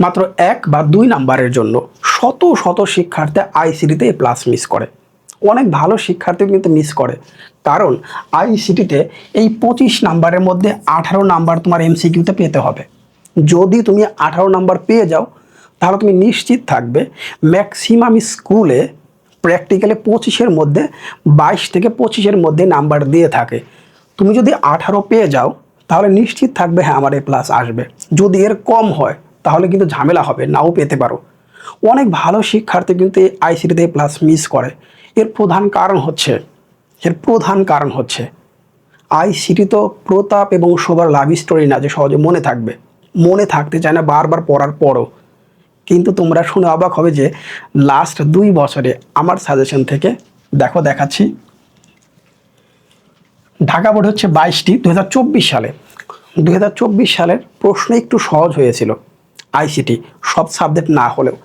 মাত্র 1 বা 2 নাম্বারের জন্য শত শত শিক্ষার্থী আইসিটিতে এ প্লাস মিস করে। অনেক ভালো শিক্ষার্থী কিন্তু মিস করে, কারণ আইসিটিতে এই 25 নাম্বারের মধ্যে 18 নাম্বার তোমার এমসিকিউতে পেতে হবে। যদি তুমি 18 নাম্বার পেয়ে যাও, তাহলে তুমি নিশ্চিত থাকবে ম্যাক্সিমাম স্কুলে প্র্যাকটিক্যালে 25-এর মধ্যে 22 থেকে 25-এর মধ্যে নাম্বার দিয়ে থাকে। তুমি যদি 18 পেয়ে যাও, তাহলে নিশ্চিত থাকবে হ্যাঁ আমার এ প্লাস আসবে। যদি এর কম হয়, তাহলে কিন্তু ঝামেলা হবে, নাও পেতে পারো। অনেক ভালো শিক্ষার্থী কিন্তু এই আইসিটিতে এ প্লাস মিস করে। এর প্রধান কারণ হচ্ছে আইসিটি তো প্রতাপ এবং শোভার লাভ স্টোরি না যে সহজে মনে থাকবে। মনে থাকতে চায় না বারবার পড়ার পরও। কিন্তু তোমরা শুনে অবাক হবে যে লাস্ট 2 বছরে আমার সাজেশন থেকে দেখাচ্ছি। ঢাকা বোর্ড হচ্ছে 22টি 2024 সালে। 2024 সালের প্রশ্ন একটু সহজ হয়েছিল আইসিটি, সব সাবজেক্ট না হলেও।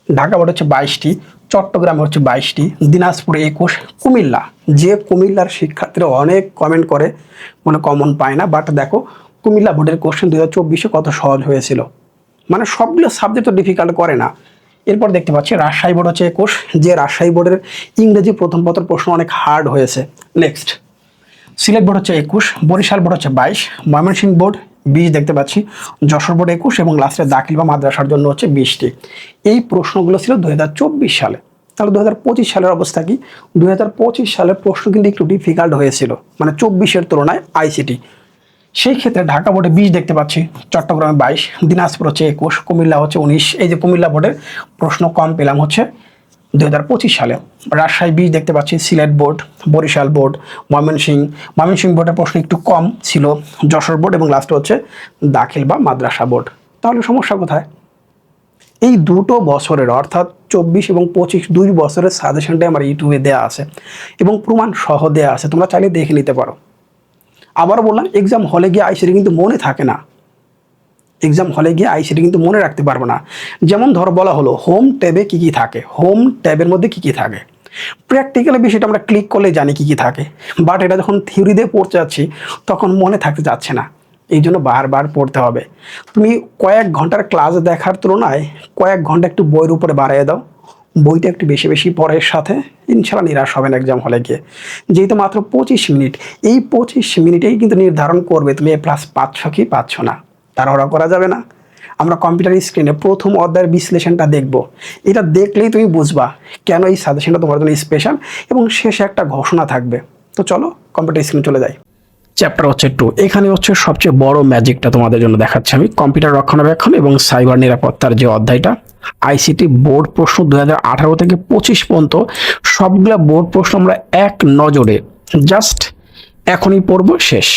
ঢাকা বোর্ড হচ্ছে 22টি, চট্টগ্রামে হচ্ছে 22টি, দিনাজপুরে 21, কুমিল্লা, যে কুমিল্লার শিক্ষার্থীরা অনেক কমেন্ট করে মানে কমন পায় না, বাট দেখো কুমিল্লা বোর্ডের কোশ্চেন 2024-এ কত সহজ হয়েছিল। মানে সবগুলো সাবজেক্ট তো ডিফিকাল্ট করে না। এরপর দেখতে পাচ্ছি রাজশাহী বোর্ড হচ্ছে 21, যে রাজশাহী বোর্ডের ইংরেজি প্রথম পত্র প্রশ্ন অনেক হার্ড হয়েছে। নেক্সট সিলেট বোর্ড হচ্ছে 21, বরিশাল বোর্ড হচ্ছে 22, ময়মনসিংহ বোর্ড 20 দেখতে পাচ্ছি, যশোর বোর্ড 21 এবং লাস্টে দাখিল বা মাদ্রাসার জন্য হচ্ছে 20টি। এই প্রশ্নগুলো ছিল 2024 সালে। তাহলে 2025 সালের অবস্থা কি? 2025 সালের প্রশ্ন কিন্তু একটু ডিফিকাল্ট হয়েছিল, মানে 24-এর তুলনায় আইসিটি। সেই ক্ষেত্রে ঢাকা বোর্ডে 20 দেখতে পাচ্ছি, চট্টগ্রামে 22, দিনাজপুর হচ্ছে 21, কুমিল্লা হচ্ছে 19। এই যে কুমিল্লা বোর্ডের প্রশ্ন কম পেলাম হচ্ছে 2025 সালে। রাজশাহী 20 দেখতে পাচ্ছি, সিলেট বোর্ড, বরিশাল বোর্ড, ময়মনসিংহ বোর্ডের প্রশ্ন একটু কম ছিল, যশোর বোর্ড এবং লাস্টে হচ্ছে দাখিল বা মাদ্রাসা বোর্ড। তাহলে সমস্যা কোথায়? এই দুটো বছরের অর্থাৎ 24 এবং 25 2 বছরের সাজেশনটাই আমার ইউটিউবে দেওয়া আছে এবং প্রমাণ সহ দেওয়া আছে, তোমরা চাইলে দেখে নিতে পারো। আবারও বললাম, এক্সাম হলে গিয়ে আইসিটি কিন্তু মনে থাকে না। এক্সাম হলে গিয়ে আইসিটি কিন্তু মনে রাখতে পারবো না। যেমন ধরো বলা হলো হোম ট্যাবে কী কী থাকে, হোম ট্যাবের মধ্যে কী কী থাকে। প্র্যাকটিক্যালি বিষয়টা আমরা ক্লিক করলে জানি কী কী থাকে, বাট এটা যখন থিওরি দিয়ে পড়তে যাচ্ছি তখন মনে থাকতে যাচ্ছে না। এই জন্য বারবার পড়তে হবে। তুমি কয়েক ঘন্টার ক্লাস দেখার তুলনায় কয়েক ঘন্টা একটু বইয়ের উপরে বাড়িয়ে দাও, বইটা একটু বেশি বেশি পড়ার সাথে ইনশাল্লাহ নিরাশ হবেন এক্সাম হলে গিয়ে। যেহেতু মাত্র 25 মিনিট, এই 25 মিনিটেই কিন্তু নির্ধারণ করবে তুমি এ প্লাস পাচ্ছ কি পাচ্ছ না। তাড়াহুড়া করা যাবে না। আমরা কম্পিউটার স্ক্রিনে প্রথম অধ্যায়ের বিশ্লেষণটা দেখব। এটা দেখলেই তুমি বুঝবা কেন এই সাজেশনটা তোমার জন্য স্পেশাল, এবং শেষে একটা ঘোষণা থাকবে। তো চলো কম্পিউটার স্ক্রিনে চলে যাই। চ্যাপ্টার হচ্ছে 2। এখানে হচ্ছে সবচেয়ে বড় ম্যাজিকটা তোমাদের জন্য দেখাচ্ছি আমি, কম্পিউটার রক্ষণাবেক্ষণ এবং সাইবার নিরাপত্তার যে অধ্যায়টা। আইসিটি বোর্ড প্রশ্ন 2018 থেকে 25 পর্যন্ত সবগুলা বোর্ড প্রশ্ন আমরা এক নজরে জাস্ট এখনই পড়বো, শেষ।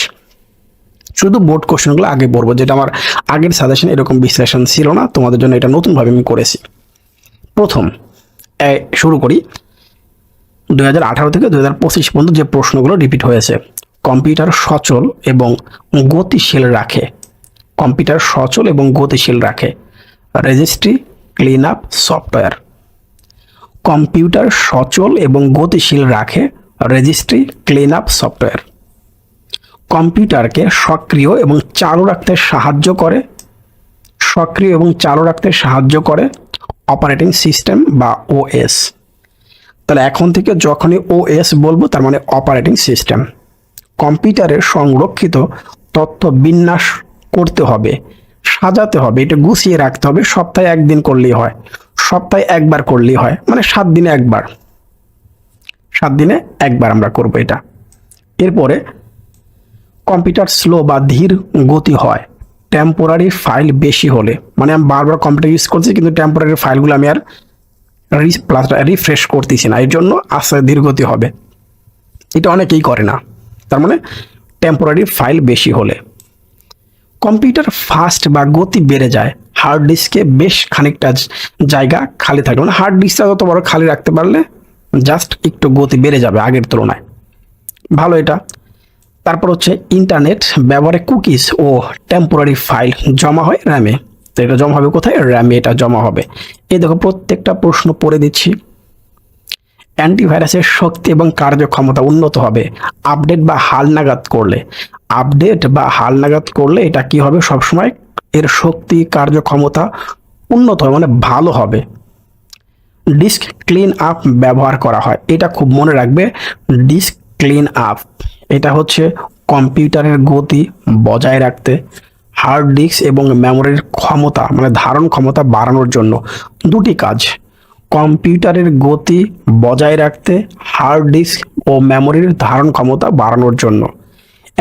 শুধু বোর্ড কোশ্চেনগুলো আগে পড়বো, যেটা আমার আগের সাজেশন এরকম বিশ্লেষণ ছিল না, তোমাদের জন্য এটা নতুনভাবে আমি করেছি। প্রথম শুরু করি 2018 থেকে 2025 পর্যন্ত যে প্রশ্নগুলো রিপিট হয়েছে। কম্পিউটার সচল এবং গতিশীল রাখে, কম্পিউটার সচল এবং গতিশীল রাখে registry clean up software. Computer সচল এবং গতিশীল রাখে রেজিস্ট্রি ক্লিন আপ সফটওয়্যার। কম্পিউটারকে সক্রিয় এবং চালু রাখতে সাহায্য করে অপারেটিং সিস্টেম বা ওএস। তাহলে এখন থেকে যখনই ওএস বলবো তার মানে অপারেটিং সিস্টেম। কম্পিউটারের সংরক্ষিত তথ্য বিন্যাস করতে হবে, সাজাতে হবে, এটা গুছিয়ে রাখতে হবে। সপ্তাহে একদিন করলেই হয়, সপ্তাহে একবার করলেই হয়, মানে 7 দিনে একবার, 7 দিনে একবার আমরা করব এটা। এরপরে কম্পিউটার স্লো বা ধীর গতি হয় টেম্পোরারি ফাইল বেশি হলে, মানে আমি বারবার কম্পিউটার ইউজ করছি কিন্তু টেম্পোরারি ফাইলগুলো আমি আর রিফ্রেশ করতেছি না, এর জন্য আস্তে ধীর গতি হবে। এটা অনেকেই করে না, তার মানে টেম্পোরারি ফাইল বেশি হলে। কম্পিউটার ফাস্ট বা গতি বেড়ে যায় হার্ড ডিস্কে বেশ খানিকটা জায়গা খালি থাকে, মানে হার্ড ডিস্কটা যত বড় খালি রাখতে পারলে জাস্ট একটু গতি বেড়ে যাবে আগের তুলনায়, ভালো এটা। তারপর হচ্ছে ইন্টারনেট ব্যবহারে কুকিজ ও টেম্পোরারি ফাইল জমা হয় র্যামে। তো এটা জমা হবে কোথায়? র্যামে এটা জমা হবে। এই দেখো প্রত্যেকটা প্রশ্ন পড়ে দিচ্ছি। অ্যান্টিভাইরাসের শক্তি এবং কার্যক্ষমতা উন্নত হবে আপডেট বা হালনাগাদ করলে। এটা কি হবে? সবসময় এর শক্তি কার্যক্ষমতা উন্নত হবে, মানে ভালো হবে। ডিস্ক ক্লিন আপ ব্যবহার করা হয়, এটা খুব মনে রাখবে। ডিস্ক ক্লিন আপ এটা হচ্ছে কম্পিউটারের গতি বজায় রাখতে, হার্ড ডিস্ক এবং মেমোরির ক্ষমতা মানে ধারণ ক্ষমতা বাড়ানোর জন্য। দুটি কাজ, কম্পিউটারের গতি বজায় রাখতে, হার্ড ডিস্ক ও মেমোরির ধারণ ক্ষমতা বাড়ানোর জন্য।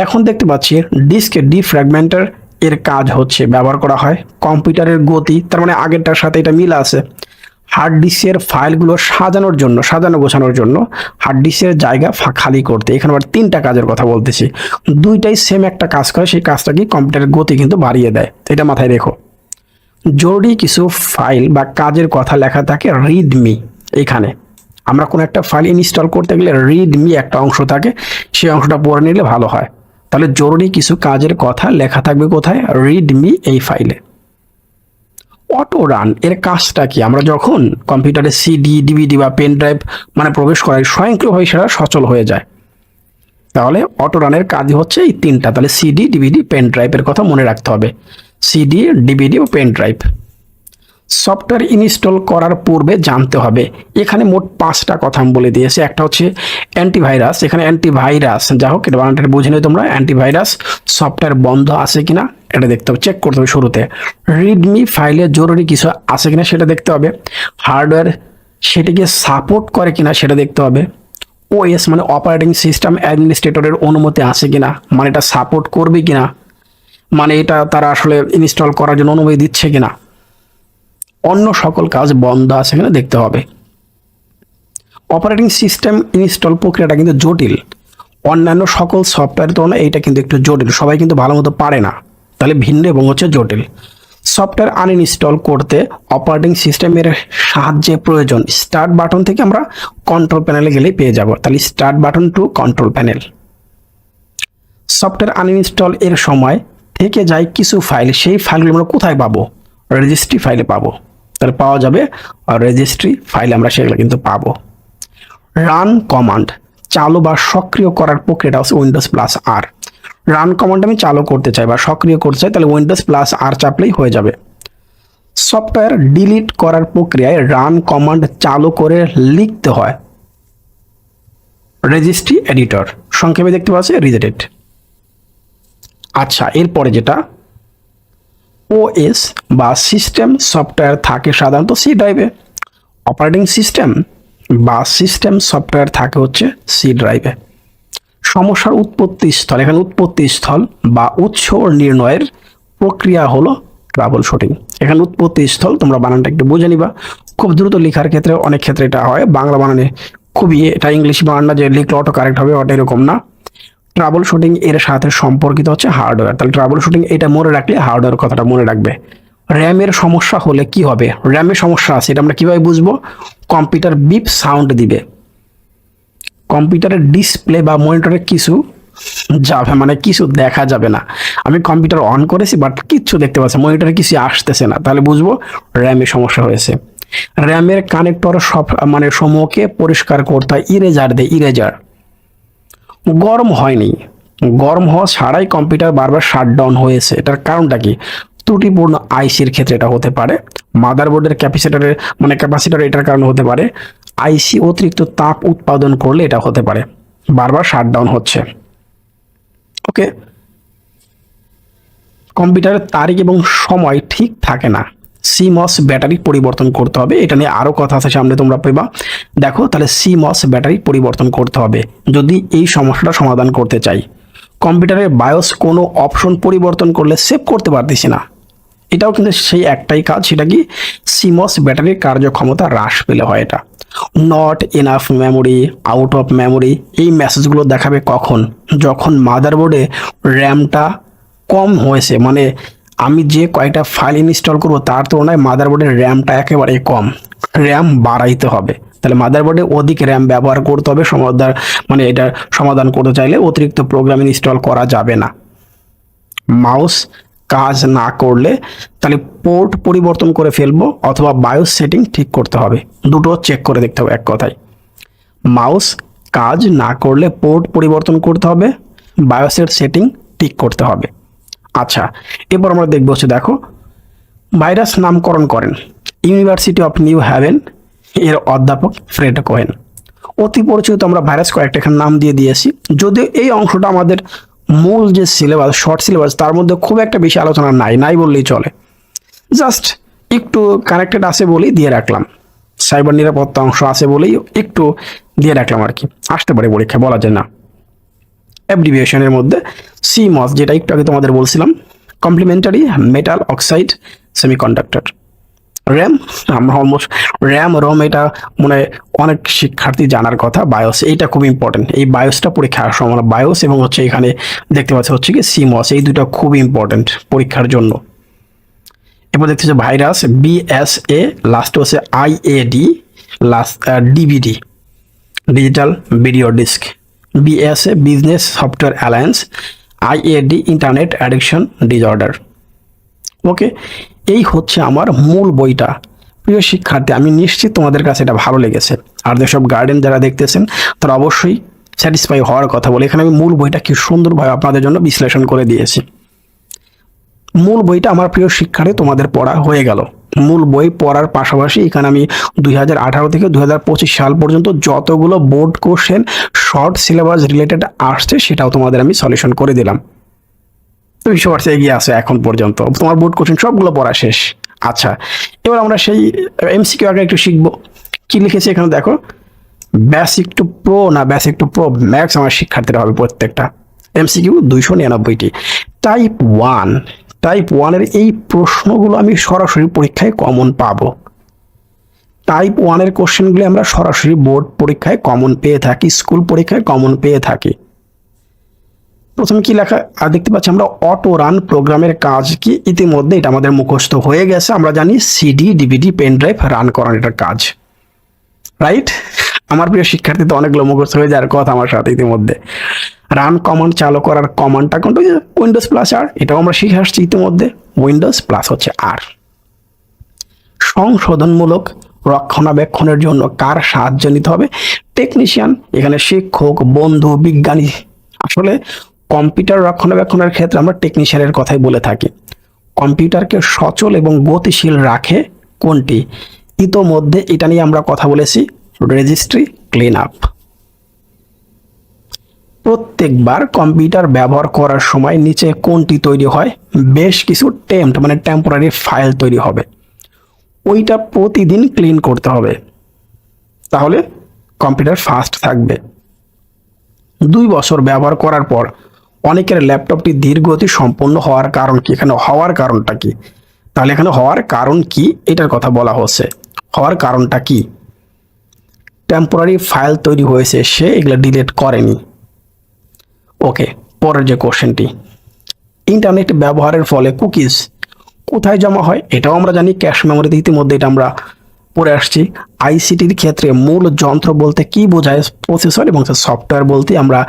এখন দেখতে পাচ্ছি ডিস্ক ডিফ্র্যাগমেন্টার এর কাজ হচ্ছে ব্যবহার করা হয় কম্পিউটারের গতি, তার মানে আগেরটার সাথে এটা মিল আছে। হার্ড ডিস্কের ফাইলগুলো সাজানোর জন্য, সাজানো গোছানোর জন্য, হার্ড ডিস্কের জায়গা খালি করতে। এখানে আবার তিনটা কাজের কথা বলতেছি, দুইটাই সেম একটা কাজ করে, সেই কাজটা কি কম্পিউটারের গতি কিন্তু বাড়িয়ে দেয়, এটা মাথায় রেখো। জরুরি কিছু ফাইল বা কাজের কথা লেখা থাকে রিডমি, এখানে আমরা কোনো একটা ফাইল ইনস্টল করতে গেলে রিডমি একটা অংশ থাকে, সেই অংশটা পড়ে নিলে ভালো হয়। তাহলে জরুরি কিছু কাজের কথা লেখা থাকবে কোথায়? রিডমি এই ফাইলে। অটো রান এর কাজটা কি? আমরা যখন কম্পিউটারে সিডি ডিভিডি বা পেন ড্রাইভ মানে প্রবেশ করাই স্বয়ংক্রিয়ভাবে সেটা সচল হয়ে যায়। তাহলে অটো রানের কাজ হচ্ছে এই তিনটা। তাহলে সিডি ডিভিডি পেন ড্রাইভের কথা মনে রাখতে হবে, সিডি ডিভিডি ও পেন ড্রাইভ। সফটওয়্যার ইনস্টল করার পূর্বে জানতে হবে, এখানে মোট 5টা কথা আমি বলে দিয়েছি। একটা হচ্ছে অ্যান্টিভাইরাস, এখানে অ্যান্টিভাইরাস যা হোক এটা বানানটা বুঝে নিও তোমরা। অ্যান্টিভাইরাস সফটওয়্যার বন্ধ আছে কিনা এটা দেখতে হবে, চেক করতে হবে শুরুতে। রিডমি ফাইলে জরুরি কিছু আছে কিনা সেটা দেখতে হবে। হার্ডওয়্যার সেটিকে সাপোর্ট করে কিনা সেটা দেখতে হবে। ওএস মানে অপারেটিং সিস্টেম অ্যাডমিনিস্ট্রেটরের অনুমতি আছে কিনা, মানে এটা সাপোর্ট করবে কিনা, মানে এটা তারা আসলে ইনস্টল করার জন্য অনুমতি দিচ্ছে কিনা। অন্য সকল কাজ বন্ধ আছে কিনা দেখতে হবে। অপারেটিং সিস্টেম ইনস্টল প্রক্রিয়াটা কিন্তু জটিল, অন্যান্য সকল সফটওয়্যার তুলনায় এইটা কিন্তু একটু জটিল, সবাই কিন্তু ভালো মতো পারে না, তাহলে ভিন্ন এবং হচ্ছে জটিল। সফটওয়্যার আনইনস্টল করতে অপারেটিং সিস্টেমের সাহায্যে প্রয়োজন। স্টার্ট বাটন থেকে আমরা কন্ট্রোল প্যানেলে গেলেই পেয়ে যাব, তাহলে start button to control panel. Software uninstall এর সময় থেকে যায় কিছু ফাইল, সেই ফাইলগুলো আমরা কোথায় পাবো? রেজিস্ট্রি ফাইলে পাবো, তাহলে পাওয়া যাবে রেজিস্ট্রি ফাইলে আমরা সেগুলো কিন্তু পাবো। রান কমান্ড চালু বা সক্রিয় করার প্রক্রিয়াটা হচ্ছে উইন্ডোজ প্লাস আর। রান কমান্ড আমি চালু করতে চাই বা সক্রিয় করতে চাই, তাহলে উইন্ডোজ প্লাস আর চাপলেই হয়ে যাবে। সফটওয়্যার ডিলিট করার প্রক্রিয়ায় রান কমান্ড চালু করে লিখতে হয় রেজিস্ট্রি এডিটর, সংক্ষেপে দেখতে পাচ্ছি রিজেটেড। আচ্ছা, এরপরে যেটা ওএস বা সিস্টেম সফটওয়্যার থাকে সাধারণত সি ড্রাইভে, অপারেটিং সিস্টেম বা সিস্টেম সফটওয়্যার থাকে হচ্ছে সি ড্রাইভে। সমস্যার উৎপত্তি স্থল, এখানে উৎপত্তি স্থল বা উৎস নির্ণয়ের প্রক্রিয়া হলো ট্রাবল শুটিং। এখানে উৎপত্তি স্থল তোমরা বানানটা একটু বুঝে নিবা, খুব দ্রুত লেখার ক্ষেত্রে অনেক ক্ষেত্রে এটা হয়, বাংলা বানানে খুবই এটা ইংলিশ বানান যে লিখলে অটো কারেক্ট হবে, ওটা এরকম না। ট্রাবল শুটিং এর সাথে সম্পর্কিত হচ্ছে হার্ডওয়্যার, তাহলে ট্রাবল শুটিং এটা মনে রাখলে হার্ডওয়্যার কথাটা মনে রাখবে। র্যামের সমস্যা হলে কি হবে? র্যামের সমস্যা আছে, এটা আমরা কিভাবে বুঝবো? কম্পিউটার বিপ সাউন্ড দিবে, কম্পিউটারের ডিসপ্লে বা মনিটরে কিছু যাবে মানে কিছু দেখা যাবে না। আমি কম্পিউটার অন করেছি বাট কিচ্ছু দেখতে পাচ্ছি, মনিটরে কিছু আসতেছে না, তাহলে বুঝবো র্যামের সমস্যা হয়েছে। র্যামের কানেক্টর সব মানে সমূহকে পরিষ্কার করতে হয় ইরেজার দিয়ে, ইরেজার। গরম হয়নি, গরম হওয়া ছাড়াই কম্পিউটার বারবার শাটডাউন হয়েছে, এটার কারণটা কি? ত্রুটিপূর্ণ আইসির ক্ষেত্রে এটা হতে পারে, মাদারবোর্ডের ক্যাপাসিটরের মানে ক্যাপাসিটর এটার কারণে হতে পারে, আইসি অতিরিক্ত তাপ উৎপাদন করলে এটা হতে পারে, বারবার শাটডাউন হচ্ছে। ওকে, কম্পিউটারের তারিখ এবং সময় ঠিক থাকে না, সিমস ব্যাটারি পরিবর্তন করতে হবে, এটা নিয়ে আরও কথা আছে সামনে তোমরা পেবা। দেখো, তাহলে সিমস ব্যাটারি পরিবর্তন করতে হবে যদি এই সমস্যাটা সমাধান করতে চাই। কম্পিউটারের বায়োস কোনো অপশন পরিবর্তন করলে সেভ করতে পারতেছি না, এটাও কিন্তু সেই একটাই কাজ, সেটা কি? সিমস ব্যাটারির কার্যক্ষমতা হ্রাস পেলে হয় এটা। Not enough memory, out of memory, এই মেসেজগুলো দেখাবে কখন? যখন মাদারবোর্ডে র্যামটা কম হয়েছে, মানে আমি যে কয়েকটা ফাইল ইনস্টল করবো তার তুলনায় মাদারবোর্ডের র্যামটা একেবারে কম, র্যাম বাড়াইতে হবে। তাহলে মাদারবোর্ডে অধিক র্যাম ব্যবহার করতে হবে সমাধান, মানে এটা সমাধান করতে চাইলে অতিরিক্ত প্রোগ্রাম ইনস্টল করা যাবে না। মাউস কাজ না করলে তাহলে পোর্ট পরিবর্তন করে ফেলবো অথবা বায়োস সেটিং ঠিক করতে হবে, দুটো চেক করে দেখতে হবে এক কথায়। মাউস কাজ না করলে পোর্ট পরিবর্তন করতে হবে, বায়োসের সেটিং ঠিক করতে হবে। আচ্ছা, এরপর আমরা দেখবো হচ্ছে দেখো ভাইরাস নামকরণ করেন ইউনিভার্সিটি অফ নিউ হ্যাভেন এর অধ্যাপক ফ্রেড কোহেন। অতি পরিচিত আমরা ভাইরাস কয়েকটা এখানে নাম দিয়ে দিয়েছি, যদিও এই অংশটা আমাদের মূল যে সিলেবাস, শর্ট সিলেবাস, তার মধ্যে খুব একটা বেশি আলোচনা নাই বললেই চলে। জাস্ট একটু কানেক্টেড আছে বলেই দিয়ে রাখলাম, সাইবার নিরাপত্তা অংশ আছে বলেই একটু দিয়ে রাখলাম আর কি, আসতে পারে পরীক্ষা, বলা যায় না। অ্যাব্রিভিয়েশনের মধ্যে সিমস, যেটা একটু আগে তোমাদের বলছিলাম, complementary metal oxide semiconductor. RAM, আমরা অলমোস্ট রোম এটা মনে অনেক শিক্ষার্থী জানার কথা। বায়োস, এইটা খুব ইম্পর্টেন্ট, এই বায়োসটা পরীক্ষা আসার সময় বায়োস এবং হচ্ছে এখানে দেখতে পাচ্ছি হচ্ছে কি সিমস, এই দুটো খুব ইম্পর্টেন্ট পরীক্ষার জন্য। এরপর দেখতেছি ভাইরাস বিএসএ, লাস্ট হচ্ছে IAD, last DVD, digital video disc. BSA business software alliance, IAD internet addiction disorder. Okay, এই হচ্ছে আমার মূল বইটা। প্রিয় শিক্ষার্থী, আমি নিশ্চিত তোমাদের কাছে এটা ভালো লেগেছে, আর যেসব গার্ডেন যারা দেখতেছেন তারা অবশ্যই স্যাটিসফাই হওয়ার কথা বলে। এখানে আমি মূল বইটা কি সুন্দরভাবে আপনাদের জন্য বিশ্লেষণ করে দিয়েছি। মূল বইটা আমার প্রিয় শিক্ষার্থী তোমাদের পড়া হয়ে গেল। মূল বই পড়ার পাশাপাশি এখানে আমি 2018 থেকে 2025 সাল পর্যন্ত যতগুলো board question short syllabus related আসছে সেটাও তোমাদের আমি সলিউশন করে দিলাম। তো 20% এগিয়ে আছে এখন পর্যন্ত, তোমার বোর্ড কোশ্চেন সবগুলো পড়া শেষ। আচ্ছা, এবার আমরা সেই এমসিকিউ আগে একটু শিখবো। কি লিখেছি এখানে দেখো, বেসিক টু প্রো না বেসিক টু প্রো ম্যাক্স আমার শিক্ষার্থীরা হবে প্রত্যেকটা। এমসিকিউ 299টি। টাইপ 1 এর এই প্রশ্নগুলো আমি সরাসরি পরীক্ষায় কমন পাবো। টাইপ 1 এর কোশ্চেনগুলি আমরা সরাসরি বোর্ড পরীক্ষায় কমন পেয়ে থাকি, স্কুল পরীক্ষায় কমন পেয়ে থাকি। প্রথমে কি লেখা দেখতে পাচ্ছি আমরা, অটো রান প্রোগ্রামের কাজ কি? ইতিমধ্যে এটা আমাদের মুখস্থ হয়ে গেছে, আমরা জানি CD DVD pen drive run করার এটার কাজ, রাইট? আমার প্রিয় শিক্ষার্থী তো অনেকগুলো মুখস্থ হয়ে যাওয়ার কথা আমার সাথে ইতিমধ্যে। রান কমান্ড চালু করার কমান্ডটা কোনটা? উইন্ডোজ প্লাস আর, এটাও আমরা শিখে আসছি ইতিমধ্যে, উইন্ডোজ প্লাস হচ্ছে আর। সংশোধনমূলক রক্ষণাবেক্ষণের জন্য কার সাহায্য নিতে হবে? টেকনিশিয়ান, এখানে শিক্ষক, বন্ধু, বিজ্ঞানী। আসলে কম্পিউটার রক্ষণাবেক্ষণের ক্ষেত্রে আমরা টেকনিশিয়ানের কথাই বলে থাকি। কম্পিউটারকে সচল এবং গতিশীল রাখে কোনটি? ইতোমধ্যে এটা নিয়ে আমরা কথা বলেছি, রেজিস্ট্রি ক্লিন আপ। প্রত্যেকবার কম্পিউটার ব্যবহার করার সময় নিচে কোনটি তৈরি হয়? বেশ কিছু মানে টেম্পোরারি ফাইল তৈরি হবে, ওইটা প্রতিদিন ক্লিন করতে হবে, তাহলে কম্পিউটার ফাস্ট থাকবে। 2 বছর ব্যবহার করার পর অনেকের ল্যাপটপটি ধীরগতি সম্পন্ন হওয়ার কারণ কি? এখানে হওয়ার কারণটা কি? তাহলে এখানে হওয়ার কারণ কি এটার কথা বলা হচ্ছে। হওয়ার কারণটা কি? টেম্পোরারি ফাইল তৈরি হয়েছে, সে এগুলো ডিলিট করেনি। ওকে, পরের যে কোশ্চেনটি, ইন্টারনেট ব্যবহারের ফলে কুকিজ কোথায় জমা হয়? এটাও আমরা জানি, ক্যাশ মেমোরিতে। ইতিমধ্যে এটা আমরা পড়ে আসছি। আইসিটির ক্ষেত্রে মূল যন্ত্র বলতে কি বোঝায়? প্রসেসর এবং সফটওয়্যার বলতে আমরা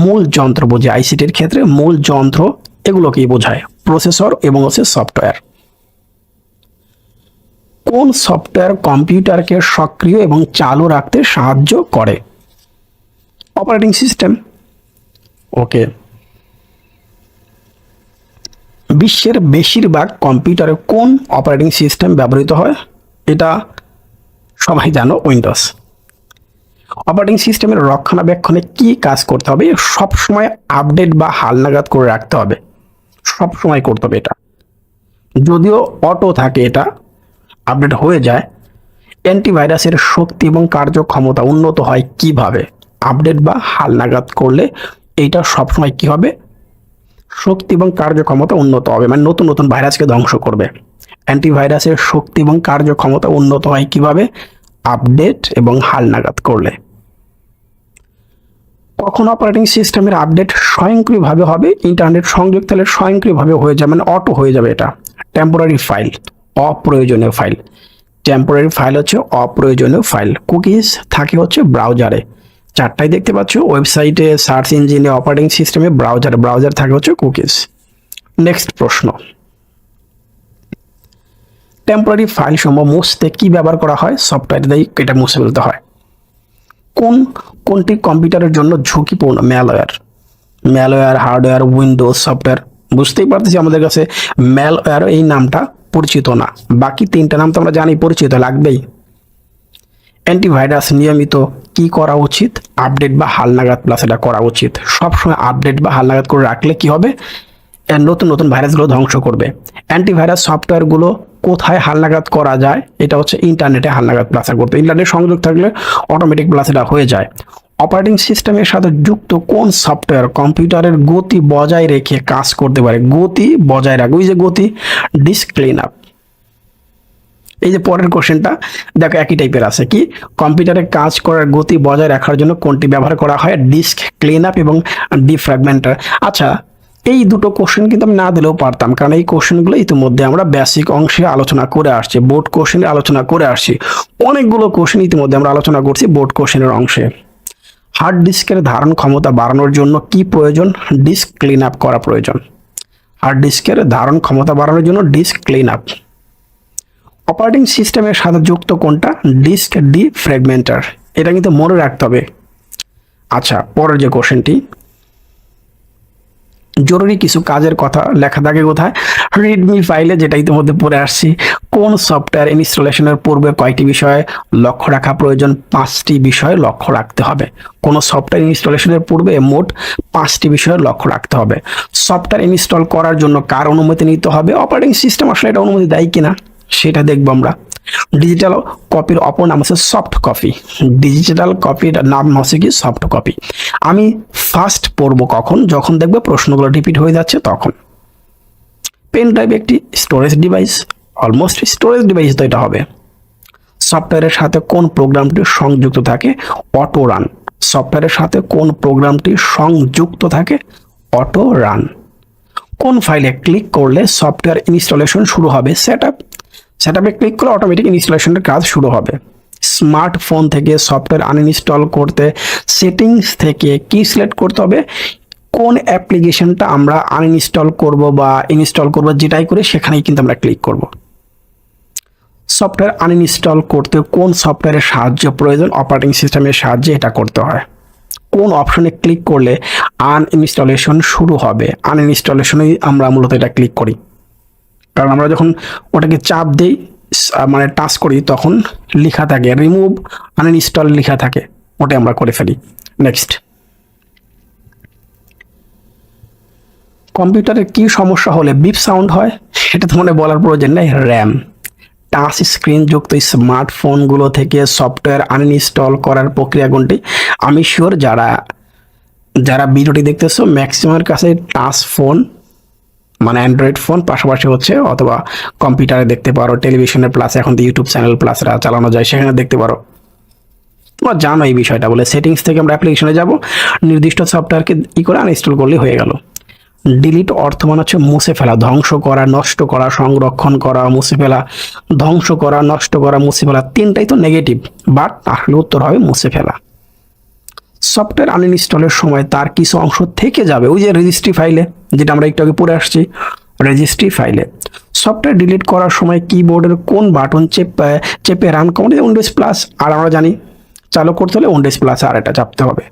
মূল যন্ত্র বুঝি। আইসিটির ক্ষেত্রে মূল যন্ত্র এগুলোকেই বোঝায়, প্রসেসর এবং সফটওয়্যার। কোন সফটওয়্যার কম্পিউটারকে সক্রিয় এবং চালু রাখতে সাহায্য করে? Operating system. ওকে, বিশ্বের বেশিরভাগ কম্পিউটারে কোন অপারেটিং সিস্টেম ব্যবহৃত হয়? এটা সবাই জানো, উইন্ডোজ। অপারেটিং সিস্টেমের রক্ষণাবেক্ষণে কি কাজ করতে হবে? সবসময় আপডেট বা হালনাগাদ করে রাখতে হবে, সবসময় করতে হবে এটা। যদিও অটো থাকে, এটা আপডেট হয়ে যায়। অ্যান্টিভাইরাসের শক্তি এবং কার্যক্ষমতা উন্নত হয় কিভাবে? আপডেট বা হালনাগাদ করলে এইটা সবসময় কি হবে? শক্তি এবং কার্যক্ষমতা উন্নত হবে, মানে নতুন নতুন ভাইরাসকে ধ্বংস করবে। অ্যান্টিভাইরাসের শক্তি এবং কার্যক্ষমতা উন্নত হয় কিভাবে? আপডেট এবং হালনাগাদ করলে। কখন অপারেটিং সিস্টেমের আপডেট স্বয়ংক্রিয়ভাবে হবে? ইন্টারনেট সংযোগ তাহলে স্বয়ংক্রিয়ভাবে হয়ে যাবে, মানে অটো হয়ে যাবে এটা। টেম্পোরারি ফাইল, অপ্রয়োজনীয় ফাইল। টেম্পোরারি ফাইল হচ্ছে অপ্রয়োজনীয় ফাইল। কুকিজ থাকে হচ্ছে ব্রাউজারে, 4টাই দেখতে পাচ্ছ, ওয়েবসাইটে, সার্চ ইঞ্জিনে, অপারেটিং সিস্টেমে, ব্রাউজার থাকে হচ্ছে কুকিজ। নেক্সট প্রশ্ন, টেম্পোরারি ফাইল সমূহ মুছতে কি ব্যবহার করা হয়? সফটওয়্যার দিয়ে এটা মুছে ফেলতে হয়। কোনটি কম্পিউটারের জন্য ঝুঁকিপূর্ণ? Malware, hardware, Windows software. বুঝতেই পারতেছি আমাদের কাছে ম্যালওয়্যার এই নামটা পরিচিত না। বাকি তিনটা নাম তো আমরা জানি, পরিচিত লাগবেই। অ্যান্টিভাইরাস নিয়মিত কি করা উচিত? আপডেট বা হালনাগাদ প্লাস এটা করা উচিত। সবসময় আপডেট বা হালনাগাদ করে রাখলে কি হবে, নতুন নতুন ভাইরাসগুলো ধ্বংস করবে। অ্যান্টিভাইরাস সফটওয়্যারগুলো কোথায় হালনাগাদ করা যায়? এটা হচ্ছে ইন্টারনেটে হালনাগাদ প্লাসার করতে। ইন্টারনেট সংযোগ থাকলে অটোমেটিক প্লাস এটা হয়ে যায়। অপারেটিং সিস্টেমের সাথে যুক্ত কোন সফটওয়্যার কম্পিউটারের গতি বজায় রেখে কাজ করতে পারে? গতি বজায় রাখবে, ওই যে গতি, ডিস্ক ক্লিন আপ। এই যে পরের কোশ্চেনটা দেখো একই টাইপের আছে, কি কম্পিউটারে কাজ করার গতি বজায় রাখার জন্য কোনটি ব্যবহার করা হয়? ডিস্ক ক্লিন আপ এবং ডিফ্র্যাগমেন্টার। আচ্ছা, এই দুটো কোশ্চেন কিন্তু আমি না দিলেও পারতাম, কারণ এই কোশ্চেনগুলো ইতিমধ্যে আমরা বেসিক অংশে আলোচনা করে আসছি, বোর্ড কোশ্চেনে আলোচনা করে আসছি। অনেকগুলো কোশ্চেন ইতিমধ্যে আমরা আলোচনা করছি বোর্ড কোশ্চেনের অংশে। হার্ড ডিস্কের ধারণ ক্ষমতা বাড়ানোর জন্য কি প্রয়োজন? ডিস্ক ক্লিন আপ করা প্রয়োজন। হার্ড ডিস্কের ধারণ ক্ষমতা বাড়ানোর জন্য ডিস্ক ক্লিন আপ। অপারেটিং সিস্টেমের সাথে যুক্ত কোনটা? Disk defragmenter. এটা কিন্তু মনে রাখতে হবে। আচ্ছা, পরের যে কোশ্চেনটি, জরুরি কিছু কাজের কথা লেখা থাকে কোথায়? রিডমি ফাইলে, যেটা ইতিমধ্যে পড়ে আসছি। কোন সফটওয়্যার ইনস্টলেশনের পূর্বে কয়টি বিষয়ে লক্ষ্য রাখা প্রয়োজন? 5টি বিষয়ে লক্ষ্য রাখতে হবে। কোন সফটওয়্যার ইনস্টলেশনের পূর্বে মোট 5টি বিষয়ে লক্ষ্য রাখতে হবে। সফটওয়্যার ইনস্টল করার জন্য কার অনুমতি নিতে হবে? অপারেটিং সিস্টেম আসলে এটা অনুমতি দেয় কিনা সেটা দেখবো আমরা। ডিজিটাল কপির অপর নাম হচ্ছে সফট কপি। ডিজিটাল কপির নাম হচ্ছে কি? Soft copy. আমি ফার্স্ট পড়বো কখন? যখন দেখবে প্রশ্নগুলো রিপিট হয়ে যাচ্ছে তখন। পেন ড্রাইভ একটি storage device, almost storage device তো এটা হবে। সফটওয়্যারের সাথে কোন প্রোগ্রামটি সংযুক্ত থাকে? Auto run. সফটওয়্যারের সাথে কোন প্রোগ্রামটি সংযুক্ত থাকে? Auto run. কোন ফাইলে ক্লিক করলে সফটওয়্যার ইনস্টলেশন শুরু হবে? সেটআপ। সেটআপে ক্লিক করলে অটোমেটিক ইনস্টলেশনের কাজ শুরু হবে। স্মার্টফোন থেকে সফটওয়্যার আনইনস্টল করতে সেটিংস থেকে কি সিলেক্ট করতে হবে? কোন অ্যাপ্লিকেশনটা আমরা আনইনস্টল করব বা ইনস্টল করব, যেটাই করে সেখানেই কিন্তু আমরা ক্লিক করব। সফটওয়্যার আনইনস্টল করতে কোন সফটওয়্যারের সাহায্য প্রয়োজন? অপারেটিং সিস্টেমের সাহায্যে এটা করতে হয়। কোন অপশনে ক্লিক করলে আনইনস্টলেশন শুরু হবে? আনইনস্টলেশনেই আমরা মূলত এটা ক্লিক করি, কারণ আমরা যখন ওটাকে চাপ দিই, মানে টাচ করি, তখন লেখা থাকে রিমুভ আনইনস্টল লেখা থাকে, ওটাই আমরা করে ফেলি। নেক্সট, কম্পিউটারের কি সমস্যা হলে বিপ সাউন্ড হয়? এটা তো মনে বলার প্রয়োজন নেই, র্যাম। টাচ স্ক্রিন যুক্ত স্মার্টফোনগুলো থেকে সফটওয়্যার আনইনস্টল করার প্রক্রিয়া কোনটি? আমি শিওর যারা ভিডিওটি দেখতেছো ম্যাক্সিমামের কাছে টাচ ফোন, মানে অ্যান্ড্রয়েড ফোন পাশাপাশি হচ্ছে, অথবা কম্পিউটারে দেখতে পারো, টেলিভিশনে প্লাস এখন তো ইউটিউব চ্যানেল প্লাসরা চালানো যায়, সেখানে দেখতে পারো। তোমরা জানো এই বিষয়টা। বলে সেটিংস থেকে আমরা অ্যাপ্লিকেশনে যাব, নির্দিষ্ট সফটওয়্যারকে করে আনইনস্টল করলে হয়ে গেল। ডিলিট অর্থ মানে হচ্ছে মুছে ফেলা, ধ্বংস করা, নষ্ট করা, সংরক্ষণ করা, মুছে ফেলা। ধ্বংস করা, নষ্ট করা, মুছে ফেলা, তিনটাই তো নেগেটিভ, বাট আসলে উত্তর হবে মুছে ফেলা। সফটওয়্যার আনইনস্টলের সময় তার কিছু অংশ থেকে যাবে, ওই যে রেজিস্ট্রি ফাইলে, যেটা আমরা একটু আগে পড়ে আসছি, রেজিস্ট্রি ফাইলে। সফটওয়্যার ডিলিট করার সময় কিবোর্ডের কোন বাটন চেপে রান কমান্ড? Windows plus. আর আমরা জানি চালু করতে হলে উইন্ডোজ প্লাস আর এটা চাপতে হবে।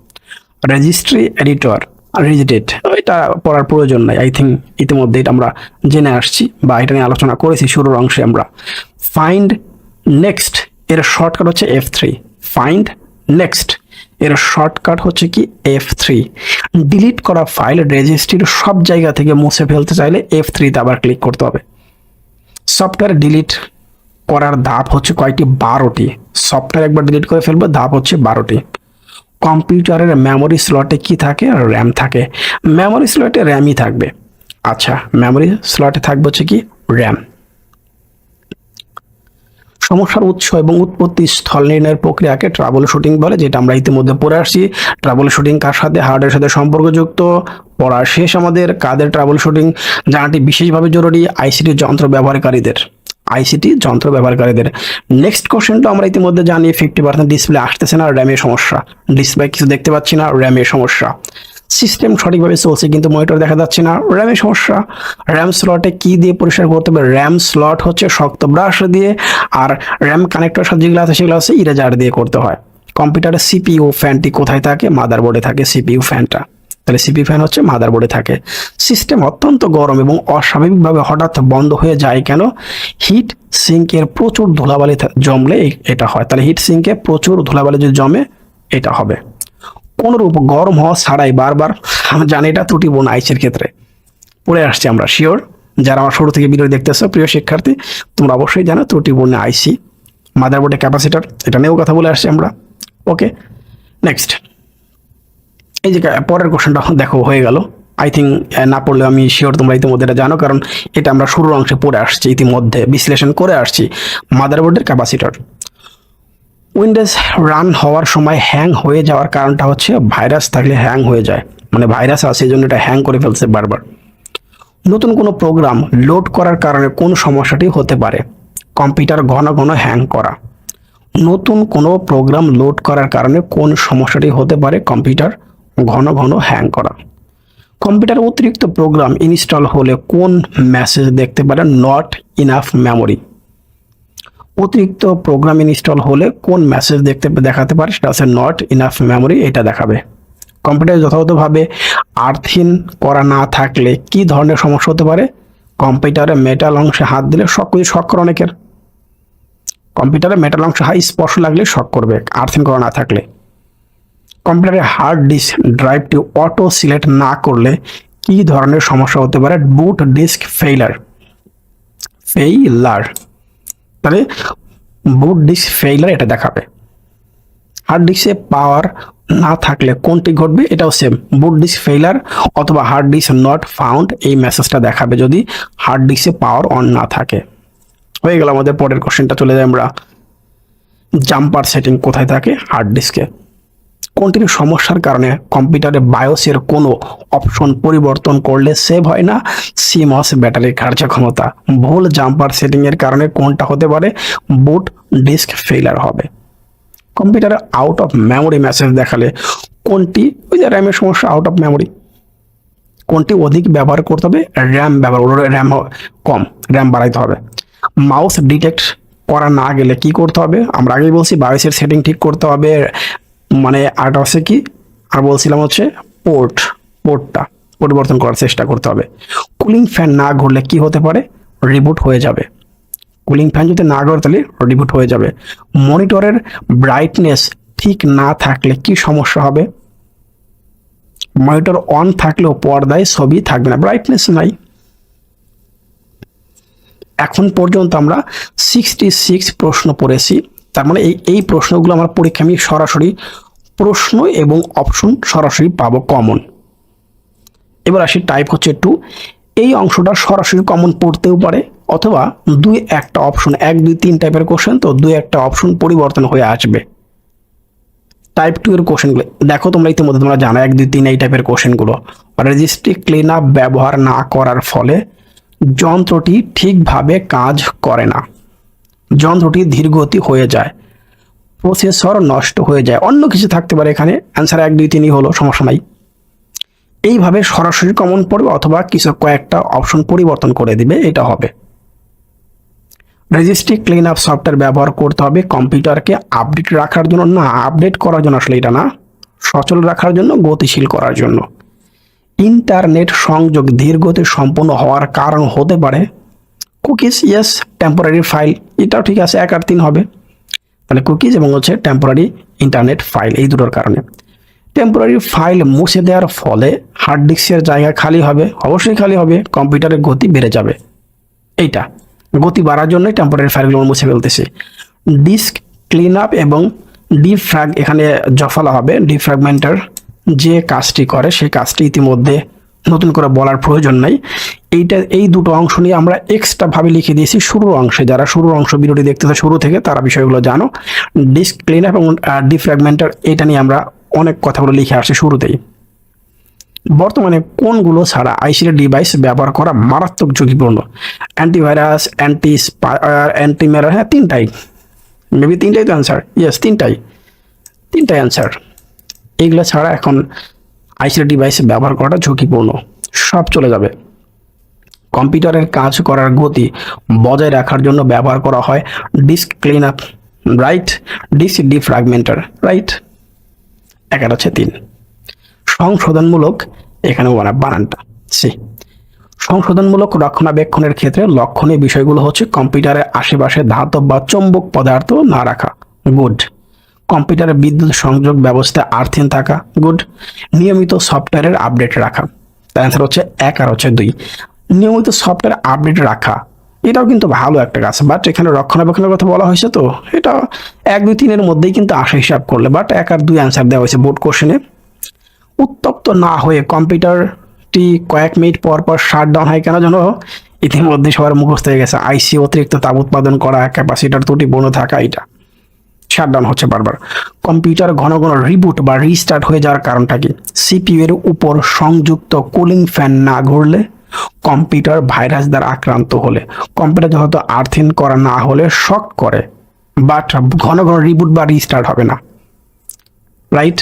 রেজিস্ট্রি এডিটর, রিজিটেড, এটা পড়ার প্রয়োজন নাই, আই থিঙ্ক ইতিমধ্যে এটা আমরা জেনে আসছি বা এটা নিয়ে আলোচনা করেছি শুরুর অংশে আমরা। ফাইন্ড নেক্সট এর শর্টকাট হচ্ছে F3। ফাইন্ড নেক্সট এর শর্টকাট হচ্ছে কি? F3। ডিলিট করা ফাইল রেজিস্ট্রির সব জায়গা থেকে মুছে ফেলতে চাইলে F3-তে আবার ক্লিক করতে হবে। সফটওয়্যার ডিলিট করার ধাপ হচ্ছে কয়টি? 12টি। সফটওয়্যার একবার ডিলিট করে ফেলবে, ধাপ হচ্ছে 12টি। কম্পিউটারের মেমোরি স্লটে কি থাকে? র্যাম থাকে। মেমোরি স্লটে র্যামই থাকবে। আচ্ছা, মেমোরি স্লটে থাকবে হচ্ছে কি? র্যাম। সমস্যার উৎস এবং উৎপত্তি স্থল নির্ণয়ের প্রক্রিয়াকে ট্রাবল শুটিং বলে, যেটা আমরা ইতিমধ্যে পড়ে আসছি। ট্রাবল শুটিং কার সাথে? হার্ডওয়্যারের সাথে সম্পর্কযুক্ত। পড়া শেষ আমাদের। কাদের ট্রাবল শুটিং জানাটি বিশেষভাবে জরুরি? আইসিটি যন্ত্র ব্যবহারকারীদের। আইসিটি যন্ত্র ব্যবহারকারীদের। নেক্সট কোশ্চেনটা আমরা ইতিমধ্যে জানি, 50% ডিসপ্লে আসতেছে না, র্যামের সমস্যা। ডিসপ্লে কিছু দেখতে পাচ্ছি না, র্যামের সমস্যা। সিস্টেম সঠিকভাবে চলছে কিন্তু মনিটর দেখা যাচ্ছে না, র্যামের সমস্যা। র্যাম স্লটে কি দিয়ে পরিষ্কার করতে হবে? র্যাম স্লট হচ্ছে শক্ত ব্রাশ দিয়ে, আর র্যাম কানেক্টর সাথে যেগুলো আছে সেগুলো হচ্ছে ইরেজার দিয়ে করতে হয়। কম্পিউটারের সিপিইউ ফ্যানটি কোথায় থাকে? মাদারবোর্ডে থাকে সিপিইউ ফ্যানটা। তাহলে সিপি ফ্যান হচ্ছে মাদারবোর্ডে থাকে। সিস্টেম অত্যন্ত গরম এবং অস্বাভাবিকভাবে হঠাৎ বন্ধ হয়ে যায় কেন? হিট সিঙ্কের প্রচুর ধুলাবালি জমলে এটা হয়। তাহলে হিট সিঙ্কে প্রচুর ধুলাবালি যদি জমে এটা হবে। কোনরূপ গরম হওয়া ছাড়াই বারবার, আমরা জানি এটা ত্রুটিপূর্ণ আইসির ক্ষেত্রে পড়ে আসছে, আমরা শিওর। যারা আমার শুরু থেকে ভিডিও দেখতেছো প্রিয় শিক্ষার্থী, তোমরা অবশ্যই জানো ত্রুটিপূর্ণ আইসি, মাদারবোর্ডের ক্যাপাসিটর, এটা নিয়েও কথা বলে আসছি আমরা। ওকে, নেক্সট এই যে পরের কোশ্চেনটা দেখো হয়ে গেল। আই থিঙ্ক না পড়লে আমি শিওর তোমরা ইতিমধ্যে এটা জানো, কারণ এটা আমরা শুরুর অংশে পড়ে আসছি, ইতিমধ্যে বিশ্লেষণ করে আসছি। মাদারবোর্ডের ক্যাপাসিটর, উইন্ডোজ রান হওয়ার সময় হ্যাং হয়ে যাওয়ার কারণটা হচ্ছে ভাইরাস থাকলে হ্যাং হয়ে যায়, মানে ভাইরাস আছে এই জন্য এটা হ্যাং করে ফেলছে বারবার। নতুন কোনো প্রোগ্রাম লোড করার কারণে কোন সমস্যাটি হতে পারে? কম্পিউটার ঘন ঘন হ্যাং করা। নতুন কোনো প্রোগ্রাম লোড করার কারণে কোন সমস্যাটি হতে পারে? কম্পিউটার ঘন ঘন হ্যাং করা। কম্পিউটার অতিরিক্ত প্রোগ্রাম ইনস্টল হলে কোন মেসেজ দেখতে পারে? Not enough memory. অতিরিক্ত প্রোগ্রাম ইনস্টল হলে কোন মেসেজ দেখাতে পারে? সেটা হচ্ছে নট ইনাফ মেমোরি, এটা দেখাবে। কম্পিউটার যথাযথভাবে আর্থিং করা না থাকলে কি ধরনের সমস্যা হতে পারে? কম্পিউটারে মেটাল অংশে হাত দিলে শক করে অনেকের। কম্পিউটারে মেটাল অংশে স্পর্শ লাগলে শক করবে আর্থিং করা না থাকলে। কম্পিউটারে হার্ড ডিস্ক ড্রাইভটি অটো সিলেক্ট না করলে কি ধরনের সমস্যা হতে পারে? বুট ডিস্ক ফেইলার। তাহলে বুট ডিস্ক ফেইলার এটা দেখাবে। হার্ড ডিস্কে পাওয়ার না থাকলে কোনটি ঘটবে? এটাও সেম, বুট ডিস্ক ফেইলার অথবা হার্ড ডিস্ক নট ফাউন্ড, এই মেসেজটা দেখাবে যদি হার্ড ডিস্কে পাওয়ার অন না থাকে। হয়ে গেল আমাদের পরের কোশ্চেনটা, চলে যাই আমরা। জাম্পার সেটিং কোথায় থাকে? হার্ড ডিস্কে। কোনটির সমস্যার কারণে কম্পিউটারে বায়োসের কোনো অপশন পরিবর্তন করলে সেভ হয় না? সিমস ব্যাটারির কার্যক্ষমতা। ভুল জাম্পার সেটিং এর কারণে কোনটা হতে পারে? বুট ডিস্ক ফেইলার হবে। কম্পিউটারে আউট অফ মেমোরি মেসেজ দেখালে কোনটি? ওই যে র্যামের সমস্যা, আউট অফ মেমোরি। কোনটি অধিক ব্যবহার করতে হবে? র্যাম ব্যবহার, র্যাম কম, র্যাম বাড়াইতে হবে। মাউস ডিটেক্ট করা না গেলে কি করতে হবে? আমরা আগেই বলছি বায়োসের সেটিং ঠিক করতে হবে, মানে আরটা হচ্ছে কি আর বলছিলাম হচ্ছে পোর্টটা পরিবর্তন করার চেষ্টা করতে হবে। কুলিং ফ্যান না ঘুরলে কি হতে পারে? রিবুট হয়ে যাবে। কুলিং ফ্যান যদি না ঘুরে তাহলে রিবুট হয়ে যাবে। মনিটরের ব্রাইটনেস ঠিক না থাকলে কি সমস্যা হবে? মনিটর অন থাকলেও পর্দায় ছবি থাকবে না, ব্রাইটনেস নাই। এখন পর্যন্ত আমরা 66 প্রশ্ন পড়েছি, তার মানে এই প্রশ্নগুলো আমার পরীক্ষা আমি সরাসরি প্রশ্ন এবং অপশন সরাসরি পাবো কমন। এবার আসি টাইপ হচ্ছে 2। এই অংশটা সরাসরি কমন পড়তেও পারে অথবা 2-1টা অপশন, 1, 2, 3 টাইপের কোশ্চেন, তো 2-1টা অপশন পরিবর্তন হয়ে আসবে। টাইপ 2 এর কোশ্চেনগুলো দেখো তোমরা ইতিমধ্যে তোমরা জানো 1, 2, 3 এই টাইপের কোশ্চেনগুলো। রেজিস্ট্রি ক্লিন আপ ব্যবহার না করার ফলে যন্ত্রটি ঠিকভাবে কাজ করে না, যন্ত্রটি ধীরগতি হয়ে যায়, প্রসেসর নষ্ট হয়ে যায়, অন্য কিছু থাকতে পারে এখানে। অ্যান্সার 1, 2, 3 হলো, সমস্যা নাই। এইভাবে সরাসরি কমন পড়বে অথবা কিছু কয়েকটা অপশন পরিবর্তন করে দিবে, এটা হবে। রেজিস্ট্রি ক্লিন আপ সফটওয়্যার ব্যবহার করতে হবে কম্পিউটারকে আপডেট রাখার জন্য, না আপডেট করার জন্য, আসলে এটা না, সচল রাখার জন্য, গতিশীল করার জন্য। ইন্টারনেট সংযোগ ধীরগতি সম্পন্ন হওয়ার কারণ হতে পারে কুকিজ, ইয়েস। টেম্পোরারি ফাইল, এটাও ঠিক আছে, 1 আর 3 হবে। তাহলে কুকিজ এবং হচ্ছে টেম্পোরারি ইন্টারনেট ফাইল, এই দুটোর কারণে। টেম্পোরারি ফাইল মুছে দেওয়ার ফলে হার্ড ডিস্কের জায়গা খালি হবে, অবশ্যই খালি হবে, কম্পিউটারের গতি বেড়ে যাবে। এইটা গতি বাড়ার জন্যই টেম্পোরারি ফাইলগুলো মুছে ফেলতেছে। ডিস্ক ক্লিন আপ এবং ডিফ্র্যাগ, এখানে জফলা হবে। ডিফ্র্যাগমেন্টার যে কাজটি করে সেই কাজটি ইতিমধ্যে নতুন করে বলার প্রয়োজন নাই। এই দুটো অংশ নিয়ে আমরা এক্সট্রা ভাবে লিখে দিয়েছি শুরুর অংশে। যারা শুরুর অংশ ভিডিওটি দেখতেছে শুরু থেকে তারা বিষয়গুলো জানো। ডিস্ক ক্লিন আপ এবং ডিফ্র্যাগমেন্টার, এটা নিয়ে আমরা অনেক কথাগুলো লিখে আসছি শুরুতেই। বর্তমানে কোনগুলো ছাড়া আইসিটি ডিভাইস ব্যবহার করা মারাত্মক ঝুঁকিপূর্ণ? অ্যান্টিভাইরাস, অ্যান্টিম্যালার, হ্যাঁ 3টাই, মেবি 3টাই তো অ্যান্সার, ইয়েস 3টাই অ্যান্সার। এইগুলো ছাড়া এখন আইসিটি ডিভাইস ব্যবহার করাটা ঝুঁকিপূর্ণ, সব চলে যাবে। কম্পিউটারের কাজ করার গতি বজায় রাখার জন্য ব্যবহার করা হয় disk clean up, right. Disk defragmenter, right. 1 আর 3। সংশোধনমূলক, এখানে বানানটা সি। সংশোধনমূলক রক্ষণাবেক্ষণের ক্ষেত্রে লক্ষণীয় বিষয়গুলো হচ্ছে কম্পিউটারের আশেপাশে ধাতব বা চৌম্বক পদার্থ না রাখা, গুড। কম্পিউটারের বিদ্যুৎ সংযোগ ব্যবস্থা আর্থিং থাকা, গুড। নিয়মিত সফটওয়্যারের আপডেট রাখা, তার অ্যান্সার হচ্ছে 1 আর হচ্ছে 2। নিয়মিত সফটওয়্যার আপডেট রাখা এটাও কিন্তু ভালো একটা কাজ, বাট এখানে রক্ষণাবেক্ষণের কথা বলা হয়েছে, তো এটা 1, 2, 3 এর মধ্যেই কিন্তু আসে হিসাব করলে, বাট 1 আর 2 অ্যান্সার দেওয়া হয়েছে বোর্ড কোশ্চেনে। উত্তপ্ত না হয়ে কম্পিউটারটি কয়েক মিনিট পর পর শাটডাউন হয় কেন যেন ইতিমধ্যে সবার মুখস্থ হয়ে গেছে, আইসি অতিরিক্ত তাপ উৎপাদন করা, ক্যাপাসিটার ত্রুটিপূর্ণ থাকা, এটা শাটডাউন হচ্ছে বারবার। কম্পিউটার ঘন ঘন রিবুট বা রিস্টার্ট হয়ে যাওয়ার কারণটা কি? সিপিইউ এর উপর সংযুক্ত কুলিং ফ্যান না ঘুরলে, কম্পিউটার ভাইরাস দ্বারা আক্রান্ত হলে, কম্পিউটার যত আর্থিং করা না হলে শক করে, বাট ঘন ঘন রিবুট বা রিস্টার্ট হবে না, রাইট।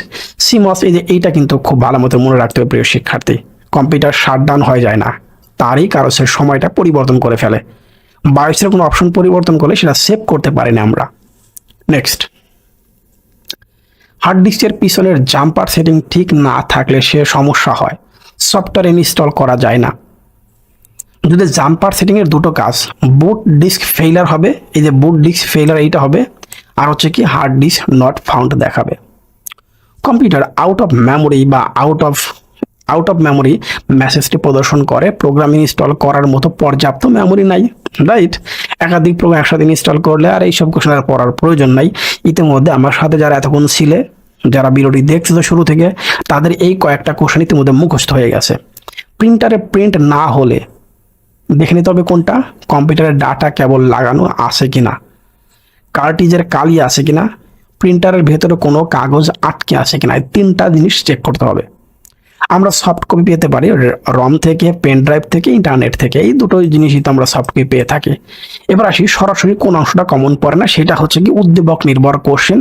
সিমস, এই যে এইটা কিন্তু খুব ভালো মতো মনে রাখতে হবে প্রিয় শিক্ষার্থী। কম্পিউটার শাটডাউন হয়ে যায় না, তারই কারণ সে সময়টা পরিবর্তন করে ফেলে। বায়োসের কোনো অপশন পরিবর্তন করলে সেটা সেভ করতে পারি না আমরা। নেক্সট, হার্ড ডিস্কের পিছনের জাম্পার সেটিং ঠিক না থাকলে সে সমস্যা হয়, সফটওয়্যার ইনস্টল করা যায় না। যদি জাম্পার সেটিং এর দুটো কাজ, বুট ডিস্ক ফেইলার হবে, এই যে বুট ডিস্ক ফেইলার এইটা হবে, আর হচ্ছে কি হার্ড ডিস্ক নট ফাউন্ড দেখাবে। কম্পিউটার আউট অফ মেমোরি বা আউট অফ মেমোরি মেসেজটি প্রদর্শন করে, প্রোগ্রাম ইনস্টল করার মতো পর্যাপ্ত মেমোরি নাই, রাইট। একাধিক প্রোগ্রাম একসাথে ইনস্টল করলে আর এইসব কোশ্চেন আর পড়ার প্রয়োজন নাই। ইতিমধ্যে আমার সাথে যারা এতক্ষণ ছিলে, যারা ভিডিওটি দেখছিল শুরু থেকে, তাদের এই কয়েকটা কোশ্চেন ইতিমধ্যে মুখস্থ হয়ে গেছে। প্রিন্টারে প্রিন্ট না হলে দেখে নিতে হবে কোনটা, কম্পিউটারের ডাটা কেবল লাগানো আছে কিনা, কার্টিজের কালি আছে কিনা, প্রিন্টারের ভেতরে কোনো কাগজ আটকে আছে কিনা, এই 3টা জিনিস চেক করতে হবে। আমরা সফট কপি পেতে পারি রম থেকে, পেন ড্রাইভ থেকে, ইন্টারনেট থেকে, এই দুটো জিনিসই তো আমরা সফট কপি পেয়ে থাকি। এবার আসি সরাসরি কোন অংশটা কমন পড়ে না, সেটা হচ্ছে কি উদ্দীপক নির্ভর কোশ্চেন।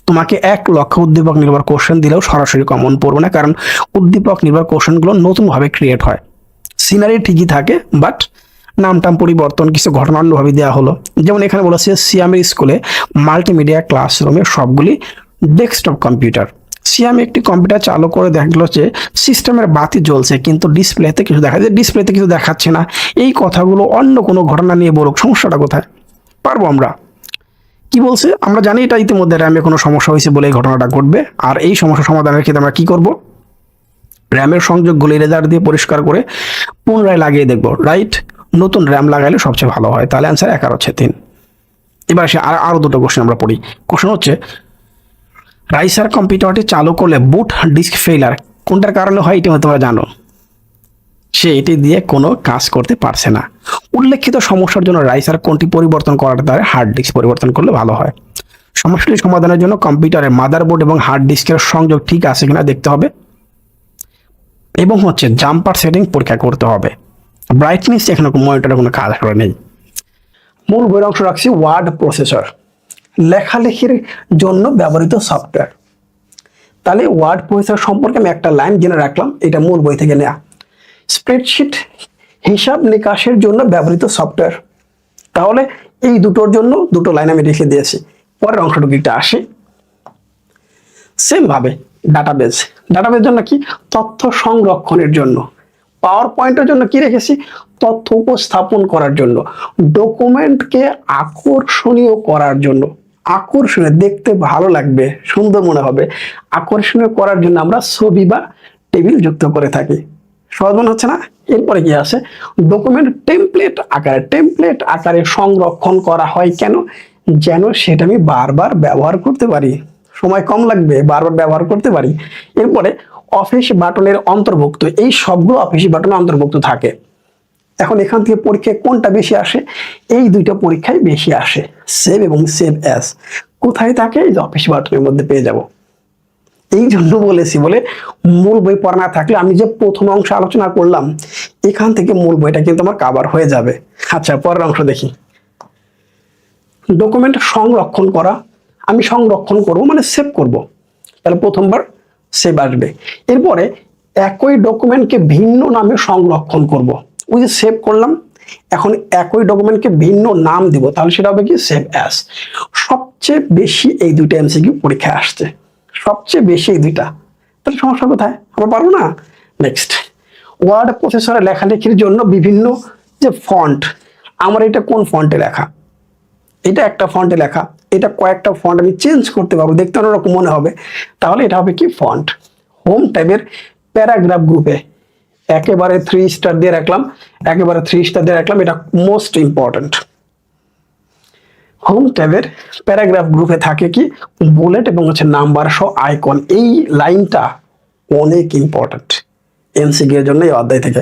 তোমাকে 1 লক্ষ উদ্দীপক নির্ভর কোশ্চেন দিলেও সরাসরি কমন পড়বে না, কারণ উদ্দীপক নির্ভর কোশ্চেনগুলো নতুনভাবে ক্রিয়েট হয়। সিনারি ঠিকই থাকে, বাট নামটাম পরিবর্তন, কিছু ঘটনা অন্যভাবে দেওয়া হলো। যেমন এখানে বলেছে সিয়ামের স্কুলে মাল্টিমিডিয়া ক্লাসরুমে সবগুলি ডেস্কটপ কম্পিউটার। সিয়ামে একটি কম্পিউটার চালু করে দেখলো যে সিস্টেমের বাতি জ্বলছে, কিন্তু ডিসপ্লেতে কিছু দেখাচ্ছে না। এই কথাগুলো অন্য কোনো ঘটনা নিয়ে বলুক, সমস্যাটা কোথায়? পারবো আমরা? কি বলছে? আমরা জানি এটা ইতিমধ্যে র্যামে কোনো সমস্যা হয়েছে বলে এই ঘটনাটা ঘটবে, আর এই সমস্যা সমাধানের ক্ষেত্রে আমরা কি করব? র্যামের সংযোগগুলো ইরেজার দিয়ে পরিষ্কার করে পুনরায় লাগিয়ে দেখবো, রাইট। নতুন র্যাম লাগাইলে সবচেয়ে ভালো হয়। তাহলে অ্যান্সার 1 আর হচ্ছে 3। এবার আসে আরো দুটো কোশ্চেন আমরা পড়ি। কোশ্চেন হচ্ছে, রাইসার কম্পিউটারটি চালু করলে বুট ডিস্ক ফেইলার কোনটার কারণে হয়? এটি তোমরা জানো। সে এটি দিয়ে কোনো কাজ করতে পারছে না। উল্লেখিত সমস্যার জন্য রাইসার কোনটি পরিবর্তন করার দ্বারা হার্ড ডিস্ক পরিবর্তন করলে ভালো হয়? সমস্যাটি সমাধানের জন্য কম্পিউটারের মাদারবোর্ড এবং হার্ড ডিস্কের সংযোগ ঠিক আছে কিনা দেখতে হবে, এবং হচ্ছে জাম্পার সেটিং পরীক্ষা করতে হবে। ব্রাইটনেস এখানে মনিটরের কোনো কাজ করে নেই। মূল বইয়ের অংশ রাখছি ওয়ার্ড প্রসেসর, লেখালেখির জন্য ব্যবহৃত সফটওয়্যার। তাহলে ওয়ার্ড প্রসেসর সম্পর্কে আমি একটা লাইন জেনে রাখলাম, এটা মূল বই থেকে নেওয়া। স্প্রেডশিট হিসাব নিকাশের জন্য ব্যবহৃত সফটওয়্যার। তাহলে এই দুটোর জন্য দুটো লাইন আমি লিখে দিয়েছি। পরের অংশটুকুটা আসি। সেম ভাবে ডাটাবেজ জন্য কি? তথ্য সংরক্ষণের জন্য। পাওয়ার পয়েন্টের জন্য কি রেখেছি? তথ্য উপস্থাপন করার জন্য। ডকুমেন্টকে আকর্ষণীয় করার জন্য, আকর্ষণীয়, দেখতে ভালো লাগবে, সুন্দর মনে হবে, আকর্ষণীয় করার জন্য আমরা ছবি বা টেবিল যুক্ত করে থাকি। সহজ মনে হচ্ছে না? এরপরে কি আছে? ডকুমেন্ট টেমপ্লেট আকারে সংরক্ষণ করা হয় কেন? যেন সেটা আমি বারবার ব্যবহার করতে পারি, সময় কম লাগবে, বারবার ব্যবহার করতে পারি। এরপরে অফিস বাটনের অন্তর্ভুক্ত, এই সবগুলো অফিস বাটনে অন্তর্ভুক্ত থাকে। এখন এখান থেকে পরীক্ষায় কোনটা বেশি আসে? এই দুইটা পরীক্ষায় বেশি আসে, সেভ এবং সেভ অ্যাজ। কোথায় থাকে? এই যে অফিস বাটনের মধ্যে পেয়ে যাব। এই জন্য বলেছি, বলে মূল বই পড়া না থাকলে আমি যে প্রথম অংশ আলোচনা করলাম এখান থেকে মূল বইটা কিন্তু আমার কভার হয়ে যাবে। আচ্ছা, পরের অংশ দেখি। ডকুমেন্ট সংরক্ষণ করা, আমি সংরক্ষণ করব মানে সেভ করব, তাহলে প্রথমবার সেভ আসবে। এরপরে একই ডকুমেন্টকে ভিন্ন নামে সংরক্ষণ করব, ওই যে সেভ করলাম, এখন একই ডকুমেন্টকে ভিন্ন নাম দিব, তাহলে সেটা হবে কি? Save as. সবচেয়ে বেশি এই দুইটা এমসিকিউ পরীক্ষায় আসছে, সবচেয়ে বেশি এই দুইটা। তাহলে সমস্যা কোথায়? আমরা পারবো না। নেক্সট, ওয়ার্ড প্রসেসরে লেখালেখির জন্য বিভিন্ন যে ফন্ট, আমার এটা কোন ফন্টে লেখা, এটা একটা ফন্টে লেখা, এটা কয়েকটা ফন্ট আমি চেঞ্জ করতে পারবো, দেখতে অন্যরকম মনে হবে, তাহলে এটা হবে কি ফন্ট। হোম ট্যাবের প্যারাগ্রাফ গ্রুপে একেবারে 3 স্টার দিয়ে রাখলাম, একেবারে 3 স্টার দিয়ে রাখলাম, এটা মোস্ট ইম্পর্টেন্ট। হোম ট্যাবের প্যারাগ্রাফ গ্রুপে থাকে কি বুলেট এবং হচ্ছে নাম্বার সহ আইকন, এই লাইনটা অনেক ইম্পর্টেন্ট এমসিকিউ এর জন্য এই অধ্যায় থেকে।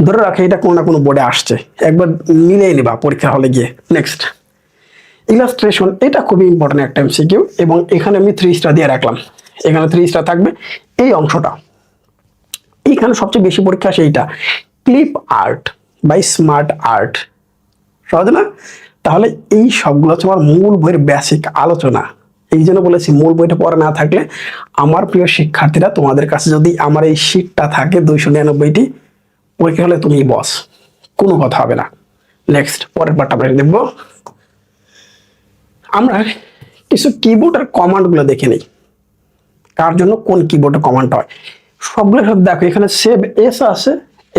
ধরে রাখে এটা কোনো না কোনো বোর্ডে আসছে, একবার মিলিয়ে নিবা পরীক্ষার হলে গিয়ে। নেক্সট, ইলাস্ট্রেশন, এটা খুবই ইম্পর্টেন্ট একটা এমসিকিউ, এবং এখানে আমি 3 স্টার দিয়ে রাখলাম, এখানে 3 স্টার থাকবে। এই অংশটা এইখানে সবচেয়ে বেশি পরীক্ষা আসে এইটা, clip art by smart art, সহজ না? তাহলে এই সবগুলো হচ্ছে আমার মূল বইয়ের বেসিক আলোচনা। এই জন্য বলেছি মূল বইটা পড়া না থাকলে, আমার প্রিয় শিক্ষার্থীরা, তোমাদের কাছে যদি আমার এই শীটটা থাকে 299টি, পরীক্ষা হলে তুমি বস, কোনো কথা হবে না। নেক্সট, পরের পার্টটা আমরা দেখবো। আমরা কিছু কিবোর্ডের কমান্ডগুলো দেখে নিই, কার জন্য কোন কিবোর্ডের কমান্ড হয়। সবগুলো সব দেখো, এখানে সেভ এস আছে,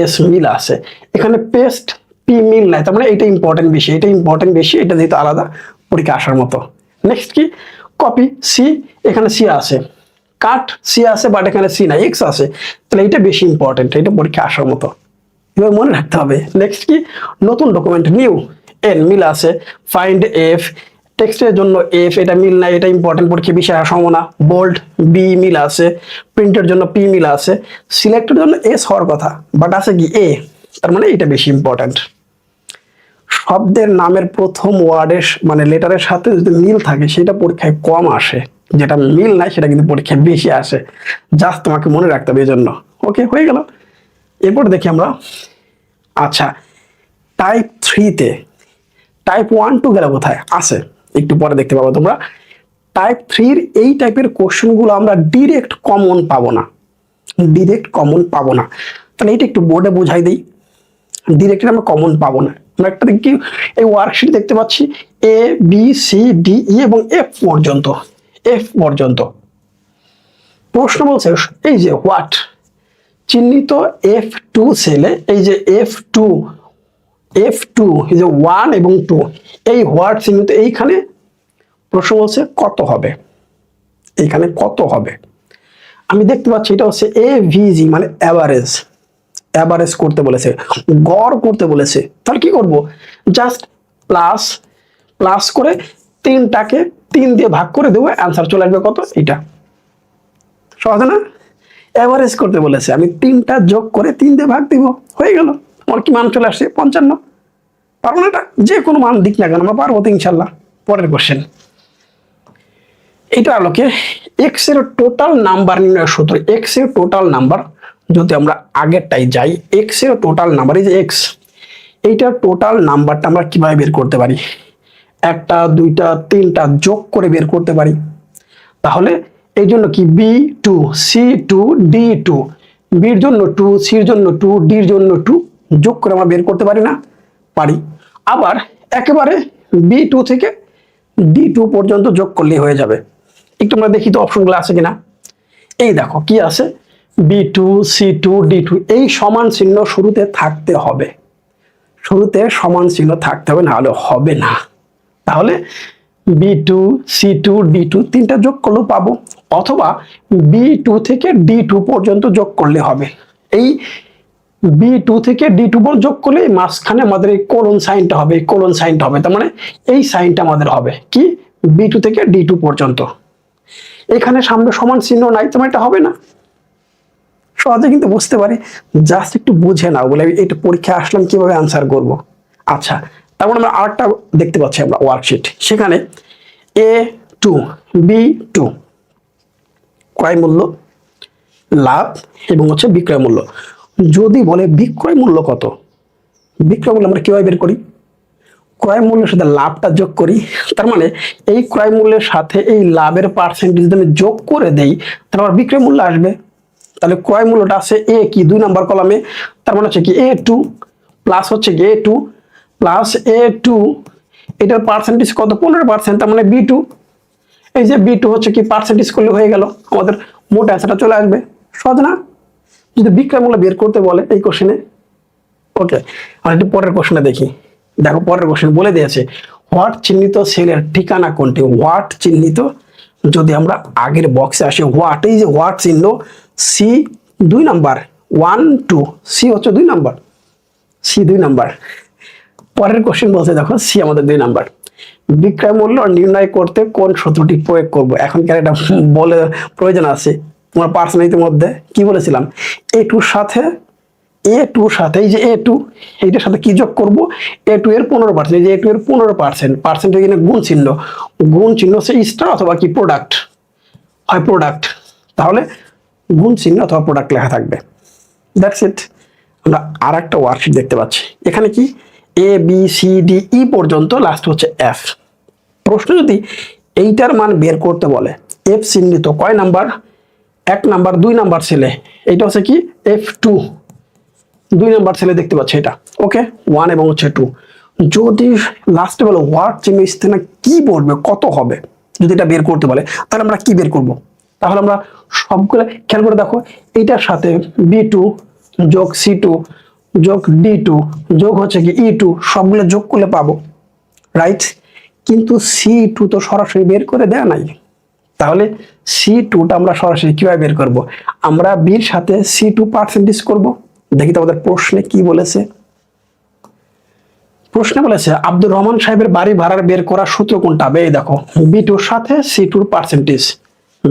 এস মিল আছে, এখানে পেস্ট পি মিল নাই, তার মানে এটা ইম্পর্টেন্ট বেশি, এটা ইম্পর্টেন্ট বেশি, এটা যেহেতু আলাদা পরীক্ষা আসার মতো। নেক্সট কি কপি সি, এখানে সি আছে, কাট সি আছে বাট এখানে সি নাই, এক্স আছে, তাহলে এটা বেশি ইম্পর্টেন্ট, এটা পরীক্ষা আসার মতো, এবার মনে রাখতে হবে। নেক্সট কি নতুন ডকুমেন্ট, নিউ এন মিল আছে, ফাইন্ড এফ, টেক্সটের জন্য এফ, এটা মিল নাই, এটা ইম্পর্টেন্ট, পরীক্ষা বিষয় আসার সম্ভাবনা। বোল্ড বি মিল আছে, প্রিন্টের জন্য পি মিল আছে, সিলেক্টের জন্য এস হওয়ার কথা বাট আছে কি এ, তার মানে এটা বেশি ইম্পর্টেন্ট। শব্দের নামের প্রথম ওয়ার্ডের মানে লেটারের সাথে যদি মিল থাকে সেটা পরীক্ষায় কম আসে, যেটা মিল নাই সেটা কিন্তু পরীক্ষায় বেশি আসে, জাস্ট তোমাকে মনে রাখতে হবে এই জন্য। ওকে, হয়ে গেল। এরপর দেখি আমরা, আচ্ছা টাইপ 3-তে, টাইপ 1-2 গেলে কোথায় আছে একটু পরে দেখতে পাবো তোমরা। টাইপ 3-র এই টাইপের কোশ্চেনগুলো আমরা ডিরেক্ট কমন পাবো না, ডিরেক্ট কমন পাবো না, তাহলে এটা একটু বোর্ডে বুঝাই দিই। ডিরেক্ট আমরা কমন পাবো না, আমরা একটা দেখি এই ওয়ার্কশিট দেখতে পাচ্ছি A B C D E এবং এফ পর্যন্ত, এফ পর্যন্ত প্রশ্ন বলছে এই যে হোয়াট চিহ্নিত F2 সেলে, এই যে F2 এই যে 1 এবং 2, এই হোয়াট চিহ্নিত, এইখানে প্রশ্ন বলছে কত হবে, এইখানে কত হবে। আমি দেখতে পাচ্ছি এটা হচ্ছে AVG মানে অ্যাভারেজ, অ্যাভারেজ করতে বলেছে, গড় করতে বলেছে, তাহলে কি করব, জাস্ট প্লাস প্লাস করে 3টাকে 3 দিয়ে ভাগ করে দেবো, অ্যান্সার চলে আসবে কত, এটা সহজ না? এভারেজ করতে বলেছে, আমি 3টা যোগ করে 3 দিয়ে ভাগ দিব, হয়ে গেল। আমার কি মান চলে আসছে 55, পারবো না? এটা যে কোনো মান দিক না কেন আমরা পারবো তো ইনশাল্লাহ। পরের কোশ্চেন, এটা আলোকে এক্স এর টোটাল নাম্বার নির্ণয়ের সূত্র, এক্স এর টোটাল নাম্বার, যদি আমরা আগেরটাই যাই, এক্স এর টোটাল নাম্বার, এই যে এক্স, এইটার টোটাল নাম্বারটা আমরা কিভাবে বের করতে পারি, 1টা 2টা 3টা যোগ করে বের করতে পারি। তাহলে এই জন্য কি B2 C2 D2, বির জন্য 2, সির জন্য 2, ডির জন্য 2, যোগ করে আমরা বের করতে পারি না? পারি। আবার একেবারে B2 থেকে D2 পর্যন্ত যোগ করলেই হয়ে যাবে। একটু আমরা দেখি তো অপশনগুলো আছে কিনা। এই দেখো কি আছে, B2 C2 D2, এই সমান চিহ্ন শুরুতে থাকতে হবে, শুরুতে সমান চিহ্ন থাকতে হবে, না হলে হবে না। তাহলে B2 C2 D2 তিনটা যোগ করলেও পাবো, অথবা B2 থেকে D2 পর্যন্ত যোগ করলে হবে। এই B2 থেকে D2 পর্যন্ত যোগ করলে মাঝখানে আমাদের এই কোলন সাইনটা হবে, এই কোলন সাইনটা হবে, তার মানে এই সাইনটা আমাদের হবে কি B2 থেকে D2 পর্যন্ত। এখানে সামনে সমান চিহ্ন নাই, তোমার এটা হবে না। সহজে কিন্তু বুঝতে পারি, জাস্ট একটু বুঝে নাও বলে এটা পরীক্ষা আসলাম কিভাবে আনসার করব। আচ্ছা, তারপর আমরা আরেকটা দেখতে পাচ্ছি আমরা ওয়ার্কশিট, সেখানে A2 B2 ক্রয় মূল্য, লাভ এবং হচ্ছে বিক্রয় মূল্য। যদি বলে বিক্রয় মূল্য কত, বিক্রয় মূল্য আমরা কিভাবে বের করি, ক্রয় মূল্যের সাথে লাভটা যোগ করি, তার মানে এই ক্রয় মূল্যের সাথে এই লাভের পার্সেন্টেজ যদি আমি যোগ করে দেই তারপর বিক্রয় মূল্য আসবে। তাহলে ক্রয় মূল্যটা আছে এ কি 2 নাম্বার কলামে, তার মানে হচ্ছে কি A2 প্লাস হচ্ছে কি A2 প্লাস A2, এটার পার্সেন্টেজ কত 15%, তার মানে B2, এই যে B2 হচ্ছে কি পার্সেন্টেজ করলে হয়ে গেল, আমাদের মোট অ্যান্সারটা চলে আসবে। সহজ না? যদি বিক্রয়মূল্য বের করতে বলে এই কোশ্চেনে, ওকে আমরা একটু পরের কোশ্চেনে দেখি। দেখো পরের কোশ্চেন বলে দিয়েছে হোয়াট চিহ্নিত সেলের ঠিকানা কোনটি। হোয়াট চিহ্নিত, যদি আমরা আগের বক্সে আসি, হোয়াট, এই যে হোয়াট চিহ্ন, সি 2 নাম্বার, 1 2, সি হচ্ছে 2 নাম্বার, সি 2 নাম্বার। পরের কোশ্চেন বলছে দেখো সি আমাদের 2 নাম্বার। বিক্রয় মূল্য নির্ণয় করতে কোন সূত্রটি প্রয়োগ করব। এখন কেন এটা বলে প্রয়োজন আছে, তোমার পার্সোনালিটির মধ্যে কি বলেছিলাম, A2 সাথে এই যে A2 এইটার সাথে কি যোগ করব, A2 এর 15%, এই যে A2 এর 15%, পার্সেন্ট এখানে গুণ চিহ্ন, গুণ চিহ্ন হচ্ছে স্টার অথবা কি প্রোডাক্ট, হয় প্রোডাক্ট, তাহলে গুণ চিহ্ন অথবা প্রোডাক্ট লেখা থাকবে। That's it. আমরা আর একটা ওয়ার্কশিট দেখতে পাচ্ছি, এখানে কি ABCDE পর্যন্ত, লাস্ট হচ্ছে F। প্রশ্ন যদি এইটার মান বের করতে বলে, F চিহ্নিত কয় নাম্বার, 1 নাম্বার, 2 নাম্বার ছেলে, এইটা হচ্ছে কি F2, 2 নাম্বার ছেলে দেখতে পাচ্ছি এটা, ওকে 1 এবং হচ্ছে 2। যদি লাস্টে বলো হোয়াট চিহ্ন স্থানে কি বলবে, কত হবে, যদি এটা বের করতে বলে তাহলে আমরা কি বের করব। তাহলে আমরা সবগুলো খেয়াল করে দেখো, এইটার সাথে B2 যোগ C2 যোগ D2 যোগ হচ্ছে কি E2, সবগুলো যোগ করলে পাবো, রাইট। কিন্তু C2 তো সরাসরি বের করে দেয়া নাই, তাহলে C2টা আমরা সরাসরি কিভাবে বের করব, আমরা বির সাথে C2 পার্সেন্টেজ করব। দেখি তো আমাদের প্রশ্নে কি বলেছে। প্রশ্নে বলেছে আব্দুর রহমান সাহেবের বাড়ি ভাড়ার বের করার সূত্র কোনটা হবে। এই দেখো B2 এর সাথে C2 পার্সেন্টেজ,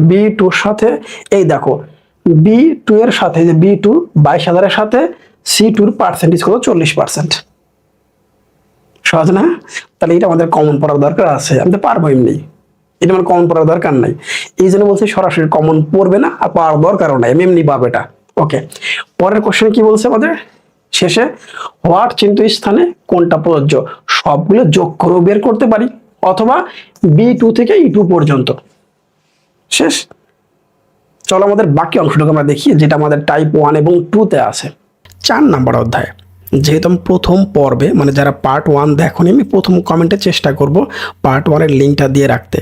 B2 এর সাথে এই দেখো B2 এর সাথে, যে B2 22,000 এর সাথে C2 এর পার্সেন্টেজ হলো 40%। সহজ না? তাহলে এটা আমাদের কমন পড়ার দরকার আছে, আমি তো পারবো এমনি, এটা আমার কমন পড়ার দরকার নাই, এই জন্য বলছি সরাসরি কমন পড়বে না আর পাওয়ার দরকারও নাই, আমি এমনি পাবো এটা, ওকে। পরের কোশ্চেন কি বলছে আমাদের শেষে, হোয়াট চিহ্নিত স্থানে কোনটা প্রযোজ্য, সবগুলো যোগ করে বের করতে পারি, অথবা B2 থেকে E2 পর্যন্ত। শেষ। চলো আমাদের বাকি অংশটুকু আমরা দেখি, যেটা আমাদের টাইপ 1 এবং 2 তে আছে। 4 নাম্বার অধ্যায়, যেহেতু আমি প্রথম পর্বে, মানে যারা পার্ট 1 দেখোনি, আমি প্রথম কমেন্টে চেষ্টা করব পার্ট 1 এর লিঙ্কটা দিয়ে রাখতে,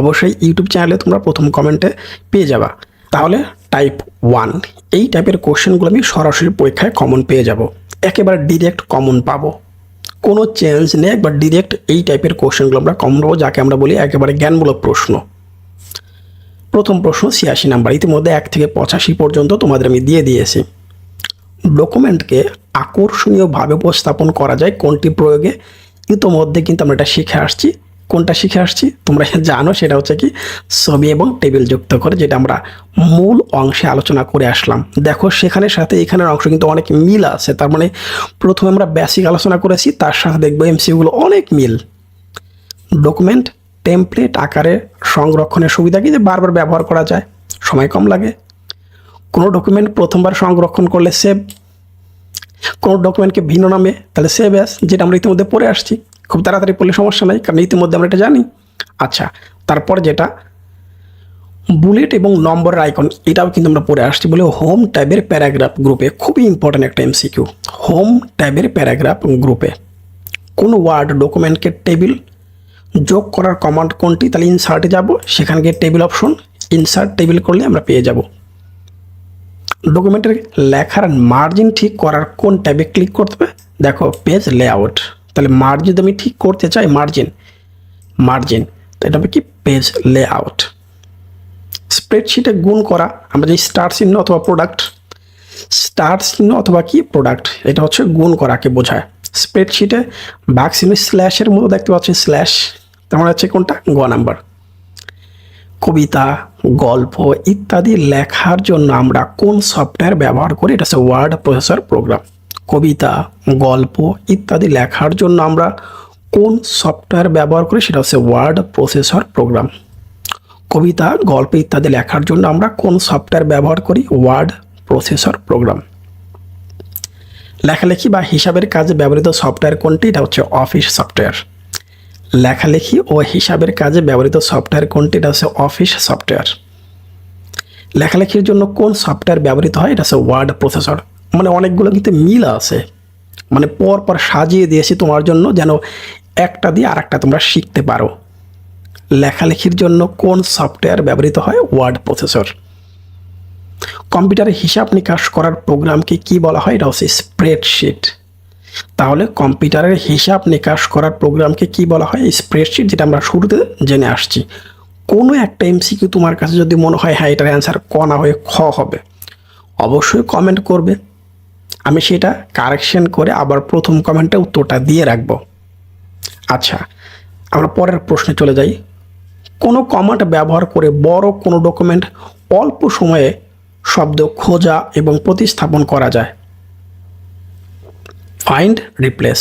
অবশ্যই ইউটিউব চ্যানেলে তোমরা প্রথম কমেন্টে পেয়ে যাবা। তাহলে টাইপ 1 এই টাইপের কোশ্চেনগুলো আমি সরাসরি পরীক্ষায় কমন পেয়ে যাব, একেবারে ডিরেক্ট কমন পাবো, কোনো চেঞ্জ নেই, একবার ডিরেক্ট এই টাইপের কোশ্চেনগুলো আমরা কমন পাবো, যাকে আমরা বলি একেবারে জ্ঞানমূলক প্রশ্ন। প্রথম প্রশ্ন 86 নাম্বার, ইতিমধ্যে 1 থেকে 85 পর্যন্ত তোমাদের আমি দিয়ে দিয়েছি। ডকুমেন্টকে আকর্ষণীয়ভাবে উপস্থাপন করা যায় কোনটি প্রয়োগে, ইতিমধ্যে কিন্তু আমরা এটা শিখে আসছি। কোনটা শিখে আসছি তোমরা জানো, সেটা হচ্ছে কি ছবি এবং টেবিল যুক্ত করে, যেটা আমরা মূল অংশে আলোচনা করে আসলাম। দেখো সেখানের সাথে এখানের অংশ কিন্তু অনেক মিল আছে, তার মানে প্রথমে আমরা বেসিক আলোচনা করেছি, তার সাথে দেখবো এমসিকিউগুলো অনেক মিল। ডকুমেন্ট টেমপ্লেট আকারে সংরক্ষণের সুবিধা কি, যে বারবার ব্যবহার করা যায়, সময় কম লাগে। কোনো ডকুমেন্ট প্রথমবার সংরক্ষণ করলে সেভ, কোনো ডকুমেন্টকে ভিন্ন নামে তাহলে সেভ অ্যাজ, যেটা আমরা ইতিমধ্যে পড়ে আসছি, খুব তাড়াতাড়ি পড়লে সমস্যা নাই, কারণ ইতিমধ্যে আমরা এটা জানি। আচ্ছা, তারপর যেটা বুলেট এবং নম্বরের আইকন, এটাও কিন্তু আমরা পড়ে আসছি। বলে হোম ট্যাবের প্যারাগ্রাফ গ্রুপে, খুবই ইম্পর্ট্যান্ট একটা এমসিকিউ, হোম ট্যাবের প্যারাগ্রাফ গ্রুপে কোন ওয়ার্ড ডকুমেন্টকে টেবিল যোগ করার কমান্ড কোনটি, তাহলে ইনসার্টে যাব, সেখানে গিয়ে টেবিল অপশন, ইনসার্ট টেবিল করলে আমরা পেয়ে যাব। ডকুমেন্টের লেখার মার্জিন ঠিক করার কোন ট্যাবে ক্লিক করতে হবে, দেখো পেজ লেআউট, তাহলে মার্জিন যদি আমি ঠিক করতে চাই, মার্জিন তো এটা হবে কি পেজ লেআউট। স্প্রেডশিটে গুণ করা, আমরা যে স্টার চিহ্ন অথবা প্রোডাক্ট, স্টার চিহ্ন অথবা কি প্রোডাক্ট, এটা হচ্ছে গুণ করাকে বোঝায়। স্প্রেডশিটে বাক চিহ্ন স্ল্যাশের মতো দেখতে পাচ্ছি, স্ল্যাশ, তেমন হচ্ছে কোনটা গ নাম্বার। কবিতা, গল্প ইত্যাদি লেখার জন্য আমরা কোন সফটওয়্যার ব্যবহার করি, এটা হচ্ছে ওয়ার্ড প্রসেসর প্রোগ্রাম। কবিতা, গল্প ইত্যাদি লেখার জন্য আমরা কোন সফটওয়্যার ব্যবহার করি, সেটা হচ্ছে ওয়ার্ড প্রসেসর প্রোগ্রাম। কবিতা, গল্প ইত্যাদি লেখার জন্য আমরা কোন সফটওয়্যার ব্যবহার করি, ওয়ার্ড প্রসেসর প্রোগ্রাম। লেখালেখি বা হিসাবের কাজে ব্যবহৃত সফটওয়্যার কোনটি, এটা হচ্ছে অফিস সফটওয়্যার। লেখালেখি ও হিসাবের কাজে ব্যবহৃত সফটওয়্যার কোনটি, এটা হচ্ছে অফিস সফটওয়্যার। লেখালেখির জন্য কোন সফটওয়্যার ব্যবহৃত হয়, এটা হচ্ছে ওয়ার্ড প্রসেসর। মানে অনেকগুলো কিন্তু মিল আছে, মানে পর পর সাজিয়ে দিয়েছি তোমার জন্য, যেন একটা দিয়ে আর একটা তোমরা শিখতে পারো। লেখালেখির জন্য কোন সফটওয়্যার ব্যবহৃত হয়, ওয়ার্ড প্রসেসর। কম্পিউটারে হিসাব নিকাশ করার প্রোগ্রামকে কি বলা হয়? এটা হচ্ছে স্প্রেডশিট। তাহলে কম্পিউটারের হিসাব নিকাশ করার প্রোগ্রামকে কি বলা হয়? স্প্রেডশিট, যেটা আমরা শুরুতে জেনে আসছি। কোনো একটা এমসিকিউ তোমার কাছে যদি মনে হয় হ্যাঁ এটার অ্যান্সার ক না হয়ে খ হবে, অবশ্যই কমেন্ট করবে, আমি সেটা কারেকশন করে আবার প্রথম কমেন্টে উত্তরটা দিয়ে রাখবো। আচ্ছা, আমরা পরের প্রশ্নে চলে যাই। কোনো কমান্ড ব্যবহার করে বড় কোনো ডকুমেন্ট অল্প সময়ে শব্দ খোঁজা এবং প্রতিস্থাপন করা যায়? Find replace.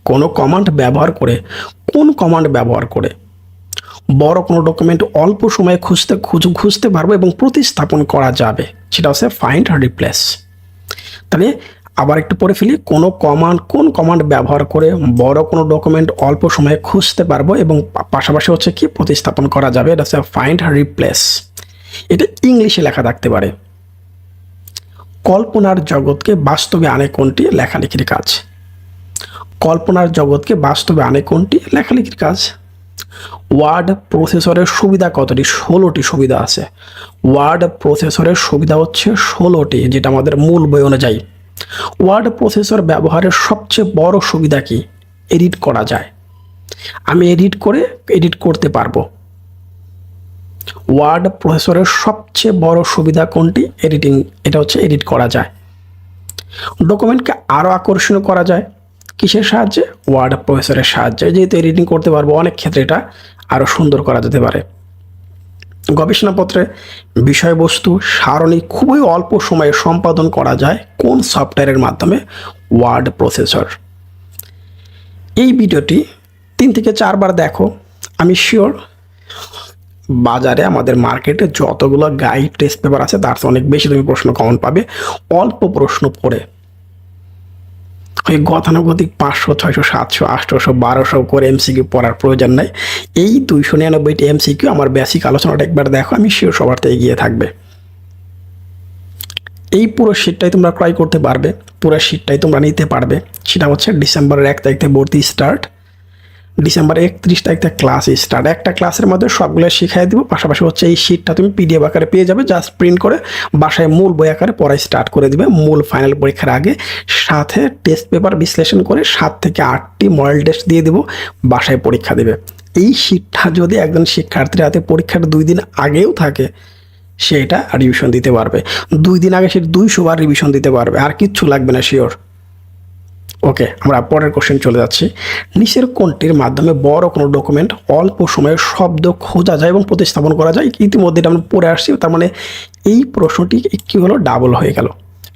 কোনো কমান্ড ব্যবহার করে, কোন কমান্ড ব্যবহার করে বড় কোনো ডকুমেন্ট অল্প সময়ে খুঁজতে পারবো এবং প্রতিস্থাপন করা যাবে, সেটা হচ্ছে ফাইন্ড রিপ্লেস। তাহলে আবার একটু পড়ে ফেলি, কোন কমান্ড ব্যবহার করে বড় কোনো ডকুমেন্ট অল্প সময়ে খুঁজতে পারবো এবং পাশাপাশি হচ্ছে কি প্রতিস্থাপন করা যাবে, এটা হচ্ছে ফাইন্ড রিপ্লেস। এটা ইংলিশে লেখা থাকতে পারে। কল্পনার জগৎকে বাস্তবে আনে কোনটি? লেখালেখির কাজ। কল্পনার জগৎকে বাস্তবে আনে কোনটি? লেখালেখির কাজ। ওয়ার্ড প্রসেসরের সুবিধা কতটি? 16টি সুবিধা আছে। ওয়ার্ড প্রসেসরের সুবিধা হচ্ছে 16টি, যেটা আমাদের মূল বই অনুযায়ী। ওয়ার্ড প্রসেসর ব্যবহারের সবচেয়ে বড় সুবিধা কি? এডিট করা যায়। আমি এডিট করতে পারবো। ওয়ার্ড প্রসেসরের সবচেয়ে বড় সুবিধা কোনটি? এডিটিং। এটা হচ্ছে এডিট করা যায়। ডকুমেন্টকে আরও আকর্ষণীয় করা যায় কিসের সাহায্যে? ওয়ার্ড প্রসেসরের সাহায্যে। যেহেতু এডিটিং করতে পারবো, অনেক ক্ষেত্রে এটা আরও সুন্দর করা যেতে পারে। গবেষণাপত্রে বিষয়বস্তু সারণী খুবই অল্প সময়ে সম্পাদন করা যায় কোন সফটওয়্যারের মাধ্যমে? Word processor. এই ভিডিওটি 3 থেকে 4 বার দেখো, আমি শিওর বাজারে আমাদের মার্কেটে যতগুলো গাইড টেস্ট পেপার আছে তার অনেক বেশি তুমি প্রশ্ন কমন পাবে অল্প প্রশ্ন পড়ে। ওই গতানুগতিক 500, 600, 700, 800, 1200 করে এমসিকিউ পড়ার প্রয়োজন নাই। এই 299টি এমসিকিউ আমার বেসিক আলোচনাটা একবার দেখো, আমি শিওর সবার থেকে এগিয়ে থাকবে। এই পুরো শীটটাই তোমরা ক্রয় করতে পারবে, পুরো শীটটাই তোমরা নিতে পারবে। সেটা হচ্ছে ডিসেম্বরের 1 তারিখ থেকে ভর্তি স্টার্ট, ডিসেম্বর 31 তারিখ থেকে ক্লাস স্টার্ট। একটা ক্লাসের মধ্যে সবগুলো শিখাই দিব, পাশাপাশি হচ্ছে এই শীটটা তুমি পিডিএফ আকারে পেয়ে যাবে, জাস্ট প্রিন্ট করে বাসায় মূল বই আকারে পড়াই স্টার্ট করে দিবে মূল ফাইনাল পরীক্ষার আগে। সাথে টেস্ট পেপার বিশ্লেষণ করে 7 থেকে 8টি মডেল টেস্ট দিয়ে দিব, বাসায় পরীক্ষা দেবে। এই শীটটা যদি একজন শিক্ষার্থীর হাতে পরীক্ষার 2 দিন আগেও থাকে, সে এটা রিভিশন দিতে পারবে। 2 দিন আগে সে 200 বার রিভিশন দিতে পারবে, আর কিচ্ছু লাগবে না, শিওর। ওকে, আমরা পরের কোশ্চেন চলে যাচ্ছি। নিচের কোনটির মাধ্যমে বড় কোনো ডকুমেন্ট অল্প সময়ে শব্দ খোঁজা যায় এবং প্রতিস্থাপন করা যায়? ইতিমধ্যে এটা আমরা পড়ে আসছি, তার মানে এই প্রশ্নটি কি হলো? ডাবল হয়ে গেল,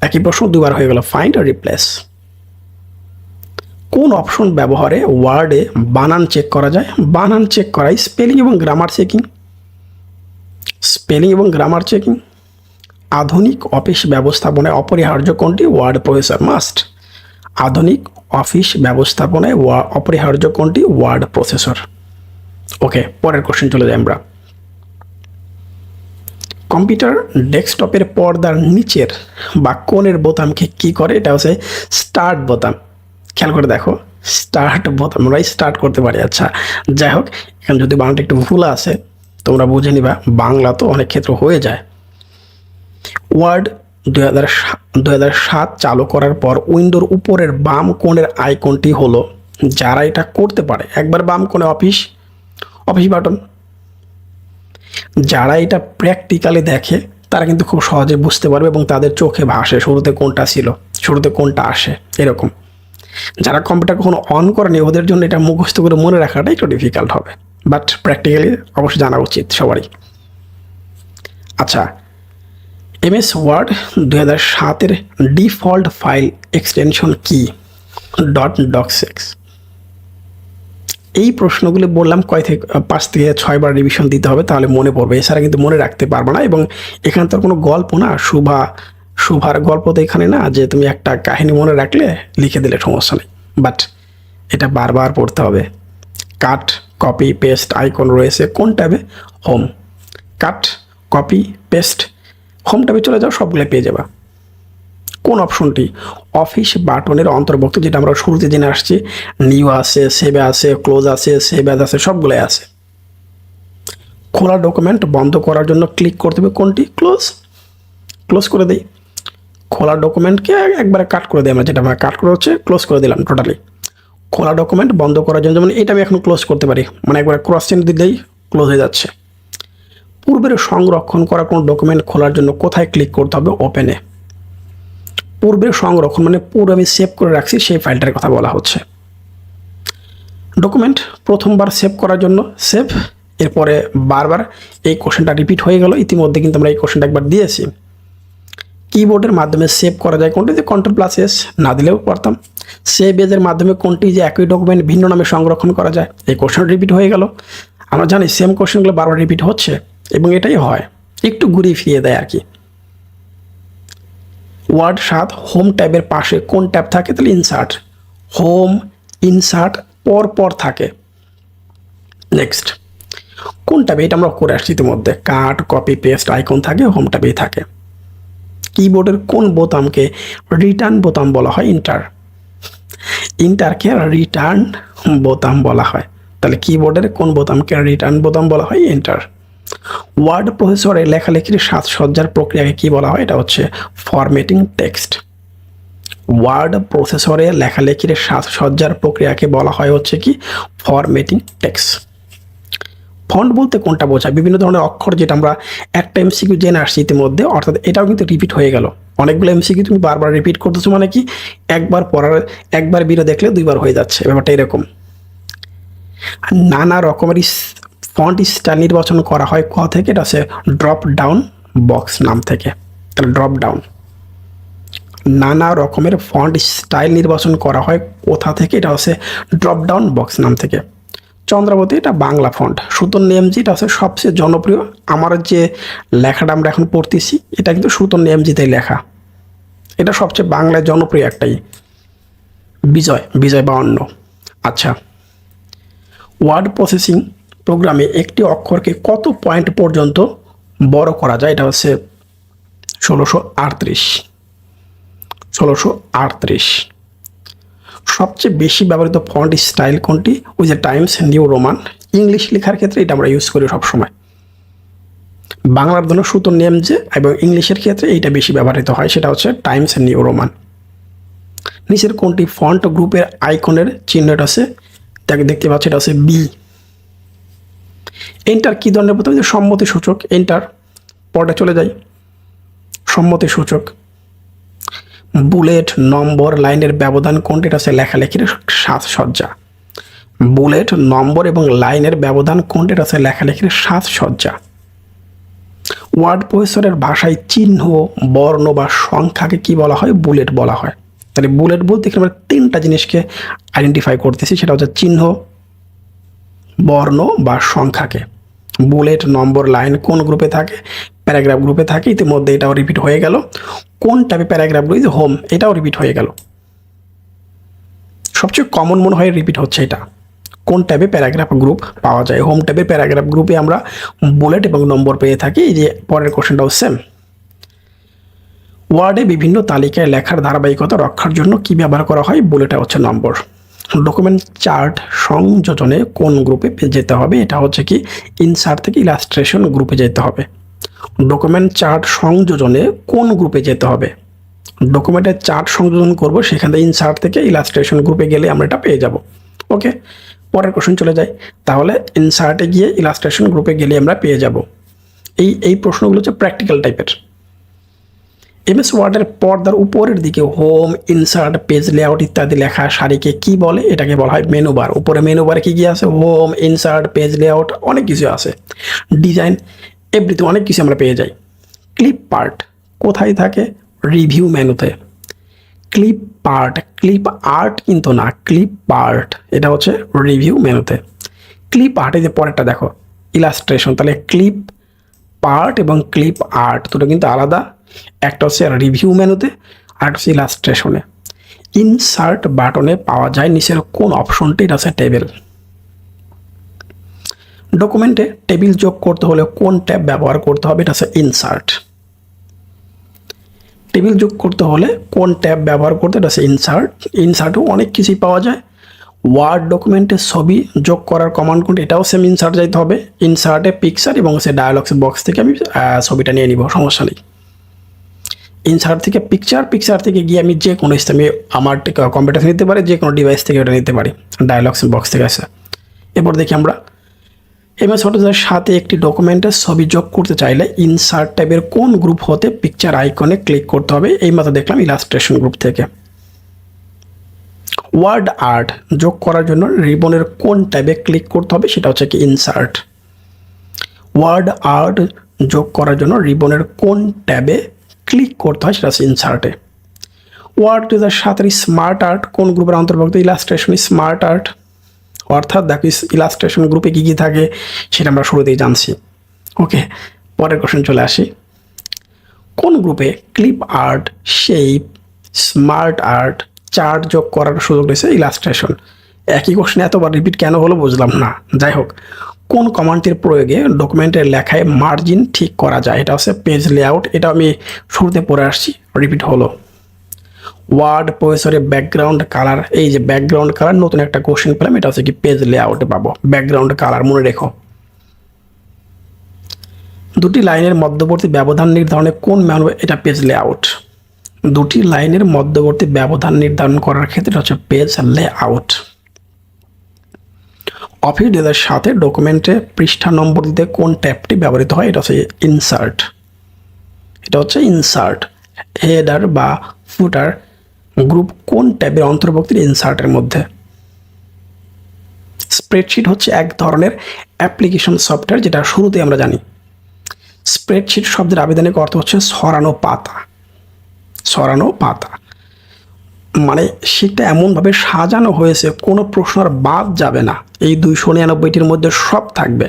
একই প্রশ্ন 2 বার হয়ে গেল। Find replace. কোন অপশন ব্যবহারে ওয়ার্ডে বানান চেক করা যায়? বানান চেক করাই স্পেলিং এবং গ্রামার চেকিং। স্পেলিং এবং গ্রামার চেকিং। আধুনিক অফিস ব্যবস্থাপনায় অপরিহার্য কোনটি? Word processor must. আধুনিক অফিস ব্যবস্থাপনায় অপরিহার্য কোনটি? Word processor. ওকে, পরের কোশ্চেন চলে যাই আমরা। কম্পিউটার ডেস্কটপের পর্দার নিচের বা কোণের বোতামকে কি করে? এটা হচ্ছে স্টার্ট বোতাম। খেয়াল করে দেখো, স্টার্ট বোতাম, আমরা স্টার্ট করতে পারি। আচ্ছা, যাই হোক, এখানে যদি বাংলাটা একটু ভুল আছে তোমরা বুঝে নিবা, বাংলা তো অনেক ক্ষেত্রে হয়ে যায়। ওয়ার্ড 2007 চালু করার পর উইন্ডোর উপরের বাম কোণের আইকনটি হলো, যারা এটা করতে পারে, একবার বাম কোণে অফিস বাটন। যারা এটা প্র্যাকটিক্যালি দেখে তারা কিন্তু খুব সহজে বুঝতে পারবে এবং তাদের চোখে ভাসে শুরুতে কোনটা ছিল, শুরুতে কোনটা আসে, এরকম। যারা কম্পিউটার কখনো অন করেনি ওদের জন্য এটা মুখস্থ করে মনে রাখাটা একটু ডিফিকাল্ট হবে, বাট প্র্যাকটিক্যালি অবশ্যই জানা উচিত সবারই। আচ্ছা, MS ওয়ার্ড 2007-এর ডিফল্ট ফাইল এক্সটেনশন কি? .docx। এই প্রশ্নগুলি বললাম 5 থেকে 6 বার রিভিশন দিতে হবে, তাহলে মনে পড়বে, এছাড়া কিন্তু মনে রাখতে পারবে না। এবং এখানে তো কোনো গল্প না, শুভার গল্প তো এখানে না যে তুমি একটা কাহিনী মনে রাখলে লিখে দিলে সমস্যা নেই, বাট এটা বারবার পড়তে হবে। কাট, কপি, পেস্ট আইকন রয়েছে কোন ট্যাবে? হোম। কাট, কপি, পেস্ট, হোম ট্যাবে চলে যাও, সবগুলো পেয়ে যাবা। কোন অপশনটি অফিস বাটনের অন্তর্ভুক্ত? যেটা আমরা শুরুতে জেনে আসছি, নিউ আছে, সেভ আছে, ক্লোজ আছে, সেভ অ্যাজ আছে, সবগুলোই আছে। খোলা ডকুমেন্ট বন্ধ করার জন্য ক্লিক করতে হবে কোনটি? ক্লোজ। ক্লোজ করে দিই। খোলা ডকুমেন্টকে একবারে কাট করে দিই আমরা, যেটা আমরা কাট করে হচ্ছে ক্লোজ করে দিলাম টোটালি। খোলা ডকুমেন্ট বন্ধ করার জন্য যেমন এটা আমি এখন ক্লোজ করতে পারি, মানে একবার ক্রস চিহ্ন দিলেই ক্লোজ হয়ে যাচ্ছে। পূর্বের সংরক্ষণ করা কোনো ডকুমেন্ট খোলার জন্য কোথায় ক্লিক করতে হবে? ওপেনে। পূর্বের সংরক্ষণ মানে পূর্বে আমি সেভ করে রাখছি সেই ফাইলটার কথা বলা হচ্ছে। ডকুমেন্ট প্রথমবার সেভ করার জন্য সেভ, এরপরে বারবার এই কোশ্চেনটা রিপিট হয়ে গেল, ইতিমধ্যে কিন্তু আমরা এই কোশ্চেনটা একবার দিয়েছি। কিবোর্ডের মাধ্যমে সেভ করা যায় কোনটি? Ctrl+S, না দিলেও পারতাম। সেভ এজের মাধ্যমে কোনটি যে একই ডকুমেন্ট ভিন্ন নামে সংরক্ষণ করা যায়? এই কোশ্চেন রিপিট হয়ে গেল। আমরা জানি সেম কোশ্চেনগুলো বারবার রিপিট হচ্ছে এবং এটাই হয়, একটু ঘুরিয়ে ফিরিয়ে দেয় আর কি। ওয়ার্ড 7 হোম ট্যাবের পাশে কোন ট্যাব থাকে? তাহলে ইনসার্ট। হোম ইনসার্ট পর থাকে। নেক্সট, কোন ট্যাবে? এটা আমরা করে আসছি ইতিমধ্যে। কাট কপি পেস্ট আইকন থাকে, হোম ট্যাবেই থাকে। কিবোর্ডের কোন বোতামকে রিটার্ন বোতাম বলা হয়? ইন্টারকে রিটার্ন বোতাম বলা হয়। তাহলে কিবোর্ডের কোন বোতামকে রিটার্ন বোতাম বলা হয়? এন্টার। ওয়ার্ড প্রসেসরে লেখালেখির সাজসজ্জার প্রক্রিয়াকে কি বলা হয়? এটা হচ্ছে ফরম্যাটিং টেক্সট। ওয়ার্ড প্রসেসরে লেখালেখির সাজসজ্জার প্রক্রিয়াকে বলা হয় হচ্ছে কি? Formatting text. ফন্ট বলতে কোনটা বোঝায়? বিভিন্ন ধরনের অক্ষর, যেটা আমরা একটা এমসিকিউ জেনে আসছি ইতিমধ্যে, অর্থাৎ এটাও কিন্তু রিপিট হয়ে গেল। অনেকগুলো এমসিকিউ তুমি বারবার রিপিট করতেছো, মানে কি একবার পড়ার একবার ভিডিও দেখলে দুইবার হয়ে যাচ্ছে, ব্যাপারটা এরকম। নানা রকমের ফন্ট স্টাইল নির্বাচন করা হয় ক থেকে? এটা হচ্ছে ড্রপ ডাউন বক্স নাম থেকে। তাহলে ড্রপ ডাউন। নানা রকমের ফন্ট স্টাইল নির্বাচন করা হয় কোথা থেকে? এটা হচ্ছে ড্রপ ডাউন বক্স নাম থেকে। চন্দ্রাবতী, এটা বাংলা ফন্ট। সুতন নেমজি, এটা হচ্ছে সবচেয়ে জনপ্রিয়। আমার যে লেখাটা আমরা এখন পড়তেছি এটা কিন্তু সুতন নেমজিতেই লেখা, এটা সবচেয়ে বাংলায় জনপ্রিয় একটাই। বিজয় 52। আচ্ছা, ওয়ার্ড প্রসেসিং প্রোগ্রামে একটি অক্ষরকে কত পয়েন্ট পর্যন্ত বড় করা যায়? এটা হচ্ছে 1638। সবচেয়ে বেশি ব্যবহৃত ফন্ট স্টাইল কোনটি? ওই যে টাইমস নিউ রোমান। ইংলিশ লেখার ক্ষেত্রে এটা আমরা ইউজ করি সবসময়। বাংলার জন্য সুতন নেমজি এবং ইংলিশের ক্ষেত্রে এইটা বেশি ব্যবহৃত হয়, সেটা হচ্ছে টাইমস নিউ রোমান। নিচের কোনটি ফন্ট গ্রুপের আইকনের চিহ্ন? এটা আছে, তাকে দেখতে পাচ্ছি, এটা হচ্ছে বি। এন্টার কি ধরনের প্রথমে? সম্মতি সূচক। এন্টার, পরে চলে যাই। সম্মতি সূচক। বুলেট নম্বর লাইনের ব্যবধান কোনটি? এটা হচ্ছে লেখালেখির সাজসজ্জা। বুলেট নম্বর এবং লাইনের ব্যবধান কোনটি? এটা হচ্ছে লেখালেখির সাজসজ্জা। ওয়ার্ড প্রসেসরের ভাষায় চিহ্ন, বর্ণ বা সংখ্যাকে কি বলা হয়? বুলেট বলা হয়। তাহলে বুলেট বলতে এখানে আমরা তিনটা জিনিসকে আইডেন্টিফাই করতেছি, সেটা হচ্ছে চিহ্ন, বর্ণ বা সংখ্যাকে। বুলেট নম্বর লাইন কোন গ্রুপে থাকে? প্যারাগ্রাফ গ্রুপে থাকে। ইতিমধ্যে এটাও রিপিট হয়ে গেল। কোন টাইপে প্যারাগ্রাফ রয়েছে? হোম, এটাও রিপিট হয়ে গেল। সবচেয়ে কমন মনে হয় রিপিট হচ্ছে এটা। কোন টাইপে প্যারাগ্রাফ গ্রুপ পাওয়া যায়? হোম টাইপের প্যারাগ্রাফ গ্রুপে আমরা বুলেট এবং নম্বর পেয়ে থাকি। এই যে পরের কোশ্চেনটাও সেম। ওয়ার্ডে বিভিন্ন তালিকায় লেখার ধারাবাহিকতা রক্ষার জন্য কি ব্যবহার করা হয়? বুলেটে হচ্ছে নম্বর। ডকুমেন্ট চার্ট সংযোজনে কোন গ্রুপে যেতে হবে? এটা হচ্ছে কি ইনসার্ট থেকে ইলাস্ট্রেশন গ্রুপে যেতে হবে। ডকুমেন্ট চার্ট সংযোজনে কোন গ্রুপে যেতে হবে? ডকুমেন্টের চার্ট সংযোজন করব, সেখান থেকে ইনসার্ট থেকে ইলাস্ট্রেশন গ্রুপে গেলে আমরা এটা পেয়ে যাব। ওকে, পরের কোশ্চেন চলে যাই। তাহলে ইনসার্টে গিয়ে ইলাস্ট্রেশন গ্রুপে গেলে আমরা পেয়ে যাব। এই প্রশ্নগুলো হচ্ছে প্র্যাকটিক্যাল টাইপের। এমএস ওয়ার্ডের পর্দার উপরের দিকে হোম, ইনসার্ট, পেজ লেআউট ইত্যাদি লেখা সারিকে কি বলে? এটাকে বলা হয় মেনু বার। উপরে মেনু বারে কি কি আছে? হোম, ইনসার্ট, পেজ লেআউট, অনেক কিছু আছে, ডিজাইন, এভরিথিং, অনেক কিছু আমরা পেয়ে যাই। ক্লিপ পার্ট কোথায় থাকে? রিভিউ মেনুতে। ক্লিপ আর্ট কিন্তু না, ক্লিপ পার্ট এটা হচ্ছে রিভিউ মেনুতে। ক্লিপ আর্টে যে পরেরটা দেখো, ইলাস্ট্রেশন। তাহলে ক্লিপ পার্ট এবং ক্লিপ আর্ট দুটো কিন্তু আলাদা। একটা হচ্ছে রিভিউ মেনুতে আর একটা হচ্ছে ইলাস্ট্রেশনে। ইনসার্ট বাটনে পাওয়া যায় নিচের কোন অপশনটি? এটা হচ্ছে টেবিল। ডকুমেন্টে টেবিল যোগ করতে হলে কোন ট্যাব ব্যবহার করতে হবে? এটা হচ্ছে ইনসার্ট। টেবিল যোগ করতে হলে কোন ট্যাব ব্যবহার করতে? এটা হচ্ছে ইনসার্ট। ইনসার্টেও অনেক কিছুই পাওয়া যায়। ওয়ার্ড ডকুমেন্টে ছবি যোগ করার কমান্ড কোনটি? এটাও সেম ইনসার্ট যাইতে হবে। ইনসার্টে পিকচার এবং সে ডায়ালগস বক্স থেকে আমি ছবিটা নিয়ে নিব, সমস্যা নেই। ইনসার্ট থেকে পিকচার থেকে গিয়ে আমি যে কোনো আমি আমার কম্পিউটার থেকে নিতে পারি, যে কোনো ডিভাইস থেকে ওটা নিতে পারি, ডায়লগস বক্স থেকে আসে। এরপর দেখি আমরা এমএস ফটোজের সাথে একটি ডকুমেন্টের ছবি যোগ করতে চাইলে ইনসার্ট ট্যাবের কোন গ্রুপ হতে পিকচার আইকনে ক্লিক করতে হবে, এই মাত্র দেখলাম ইলাস্ট্রেশন গ্রুপ থেকে। ওয়ার্ড আর্ট যোগ করার জন্য রিবনের কোন ট্যাবে ক্লিক করতে হবে, সেটা হচ্ছে কি ইনসার্ট। ওয়ার্ড আর্ট যোগ করার জন্য রিবনের কোন ট্যাবে ক্লিক করতে হয়, সেটা হচ্ছে ইনসার্টে। ওয়ার্ড 2017 স্মার্ট আর্ট কোন গ্রুপের অন্তর্ভুক্ত, ইলাস্ট্রেশন স্মার্ট আর্ট। অর্থাৎ দেখো ইলাস্ট্রেশন গ্রুপে কী কী থাকে সেটা আমরা শুরুতেই জানছি। ওকে, পরের কোশ্চেন চলে আসি। কোন গ্রুপে clip art, shape, smart art, chart যোগ করার সুযোগ রয়েছে, ইলাস্ট্রেশন। একই কোশ্চেন এতবার রিপিট কেন হলো বুঝলাম না। যাই হোক, কোন কমান্ডটির প্রয়োগে ডকুমেন্টের লেখায় মার্জিন ঠিক করা যায়, এটা হচ্ছে পেজ লেআউট। এটা আমি শুরুতে পড়ে আসছি, রিপিট হলো। ওয়ার্ড প্রসেসরে ব্যাকগ্রাউন্ড কালার, এই যে ব্যাকগ্রাউন্ড কালার নতুন একটা কোশ্চেন পেলাম, এটা হচ্ছে কি পেজ লেআউটে পাবো ব্যাকগ্রাউন্ড কালার, মনে রেখো। দুটি লাইনের মধ্যবর্তী ব্যবধান নির্ধারণে কোন ম্যানুয়াল, এটা পেজ লেআউট। দুটি লাইনের মধ্যবর্তী ব্যবধান নির্ধারণ করার ক্ষেত্রে হচ্ছে পেজ লেআউট। অফিস ডেটার সাথে ডকুমেন্টে পৃষ্ঠা নম্বর দিতে কোন ট্যাবটি ব্যবহৃত হয়, এটা হচ্ছে ইনসার্ট। এটা হচ্ছে ইনসার্ট। হেডার বা ফুটার গ্রুপ কোন ট্যাবের অন্তর্ভুক্ত, ইনসার্টের মধ্যে। স্প্রেডশিট হচ্ছে এক ধরনের অ্যাপ্লিকেশন সফটওয়্যার, যেটা শুরুতে আমরা জানি। স্প্রেডশিট শব্দের আবেদনিক অর্থ হচ্ছে সরানো পাতা। সরানো পাতা মানে সেটা এমনভাবে সাজানো হয়েছে কোনো প্রশ্ন আর বাদ যাবে না, এই 299টির মধ্যে সব থাকবে।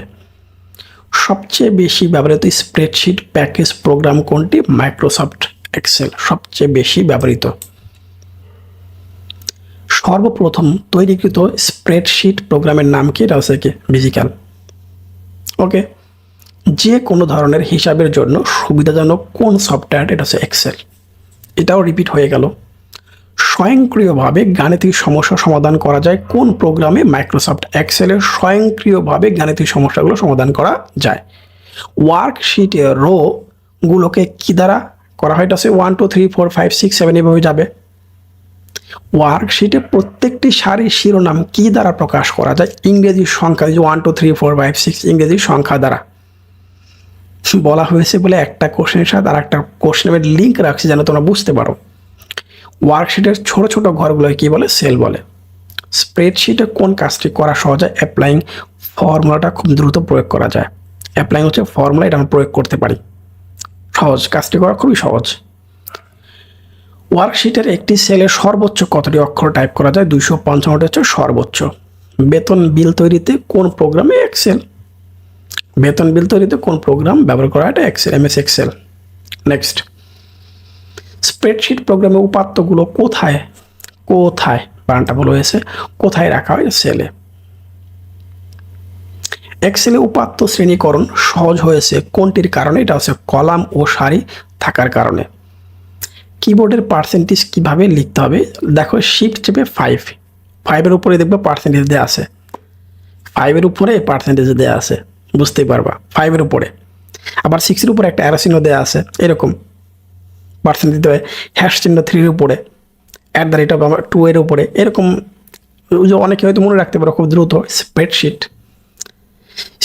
সবচেয়ে বেশি ব্যবহৃত স্প্রেডশিট প্যাকেজ প্রোগ্রাম কোনটি, মাইক্রোসফট এক্সেল সবচেয়ে বেশি ব্যবহৃত। সর্বপ্রথম তৈরিকৃত স্প্রেডশিট প্রোগ্রামের নাম কি, এটা হচ্ছে কি ভিজিক্যাল। ওকে, যে কোনো ধরনের হিসাবের জন্য সুবিধাজনক কোন সফটওয়্যার, এটা হচ্ছে এক্সেল। এটাও রিপিট হয়ে গেল। স্বয়ংক্রিয়ভাবে গাণিতিক সমস্যা সমাধান করা যায় কোন প্রোগ্রামে, মাইক্রোসফট এক্সেলে স্বয়ংক্রিয়ভাবে গাণিতিক সমস্যাগুলো সমাধান করা যায়। ওয়ার্কশিটে রোগুলোকে কী দ্বারা করা হয়, এটা হচ্ছে 1 2 3 4 5 6 7 এভাবে যাবে। ওয়ার্কশিটে প্রত্যেকটি সারির শিরোনাম কী দ্বারা প্রকাশ করা যায়, ইংরেজি সংখ্যা, 1 2 3 4 5 6 ইংরেজি সংখ্যা দ্বারা। বলা হয়েছে বলে একটা কোশ্চেনের সাথে আর একটা কোশ্চেনের লিঙ্ক রাখছি যেন তোমরা বুঝতে পারো। ওয়ার্কশিটের ছোট ছোট ঘরগুলোকে কী বলে, সেল বলে। স্প্রেডশিটে কোন কাজটি করা সহজ হয়, অ্যাপ্লাইং ফর্মুলাটা খুব দ্রুত প্রয়োগ করা যায়। অ্যাপ্লাইং হচ্ছে ফর্মুলা, এটা আমরা প্রয়োগ করতে পারি, সহজ, কাজটি করা খুবই সহজ। ওয়ার্কশিটের একটি সেলে সর্বোচ্চ কতটি অক্ষর টাইপ করা যায়, 255টি হচ্ছে সর্বোচ্চ। বেতন বিল তৈরিতে কোন প্রোগ্রামে, এক্সেল। বেতন বিল তৈরিতে কোন প্রোগ্রাম ব্যবহার করা হয়, এটা Excel, MS Excel. Next, spreadsheet প্রোগ্রামে উপাত্তগুলো কোথায় কোথায় বানানটা বলা হয়েছে, কোথায় রাখা হয়, সেলে। এক্সেলে উপাত্ত শ্রেণীকরণ সহজ হয়েছে কোনটির কারণে, এটা হচ্ছে কলাম ও সারি থাকার কারণে। কিবোর্ডের পার্সেন্টেজ কিভাবে লিখতে হবে, দেখো শিফট চেপে 5 উপরে দেখবে পার্সেন্টেজ দেওয়া আছে, 5 উপরে পার্সেন্টেজ দেওয়া আছে, বুঝতেই পারবা 5 উপরে। আবার 6 উপরে একটা অ্যারো চিহ্ন দেওয়া আছে, এরকম পার্সেন্ট দিতে হয়। হ্যাশ চিহ্ন 3 উপরে, @ 2 উপরে, এরকম অনেকে হয়তো মনে রাখতে পারো খুব দ্রুত।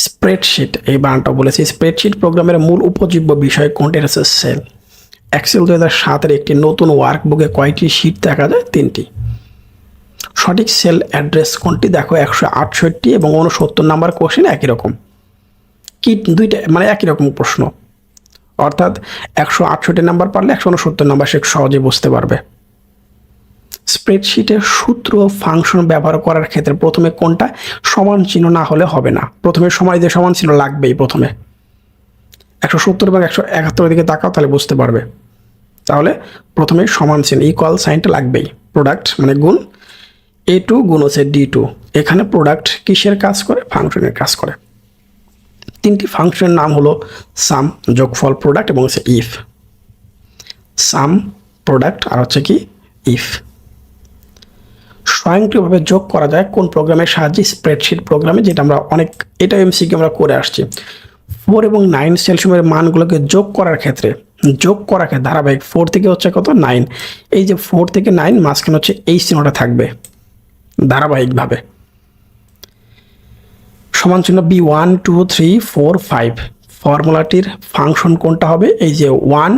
স্প্রেডশিট এই বানানটা বলেছি। স্প্রেডশিট প্রোগ্রামের মূল উপজীব্য বিষয় কোনটি, হচ্ছে সেল। এক্সেল 2007-এর একটি নতুন ওয়ার্কবুকে কয়টি শীট দেখা যায়, 3টি। সঠিক সেল অ্যাড্রেস কোনটি, দেখো 168 এবং 69 নাম্বার কোশ্চেন একই রকম, কি দুইটা মানে একই রকম প্রশ্ন, অর্থাৎ 168 নাম্বার পারলে 169 নাম্বার সে সহজে বুঝতে পারবে। স্প্রেডশিটে সূত্র ফাংশন ব্যবহার করার ক্ষেত্রে প্রথমে কোনটা, সমান চিহ্ন না হলে হবে না, প্রথমে সময় দিয়ে সমান চিহ্ন লাগবেই। প্রথমে 170 এবং 171 দিকে তাকাও, তাহলে বুঝতে পারবে। তাহলে প্রথমে সমান চিহ্ন, ইকুয়াল সাইনটা লাগবেই। প্রোডাক্ট মানে গুণ, A2 গুণ হচ্ছে D2। এখানে প্রোডাক্ট কিসের কাজ করে, ফাংশনের কাজ করে। 3টি ফাংশনের নাম হলো সাম, যোগফল, প্রোডাক্ট এবং হচ্ছে ইফ। সাম, প্রোডাক্ট আর হচ্ছে কি ইফ। স্বয়ংক্রিয়ভাবে যোগ করা যায় কোন প্রোগ্রামের সাহায্যে, স্প্রেডশিট প্রোগ্রামে, যেটা আমরা এটা এমসিকিউ আমরা করে আসছি। 4 এবং 9 সেলসিয়ামের মানগুলোকে যোগ করার ক্ষেত্রে যোগ করাকে ধারাবাহিক 4 থেকে হচ্ছে কত 9, এই যে 4 থেকে 9 মাঝখানে হচ্ছে এই চিহ্নটা থাকবে ধারাবাহিকভাবে, সমান চিহ্ন বি 1 2 3 4 5। ফর্মুলাটির ফাংশন কোনটা হবে? এই যে 1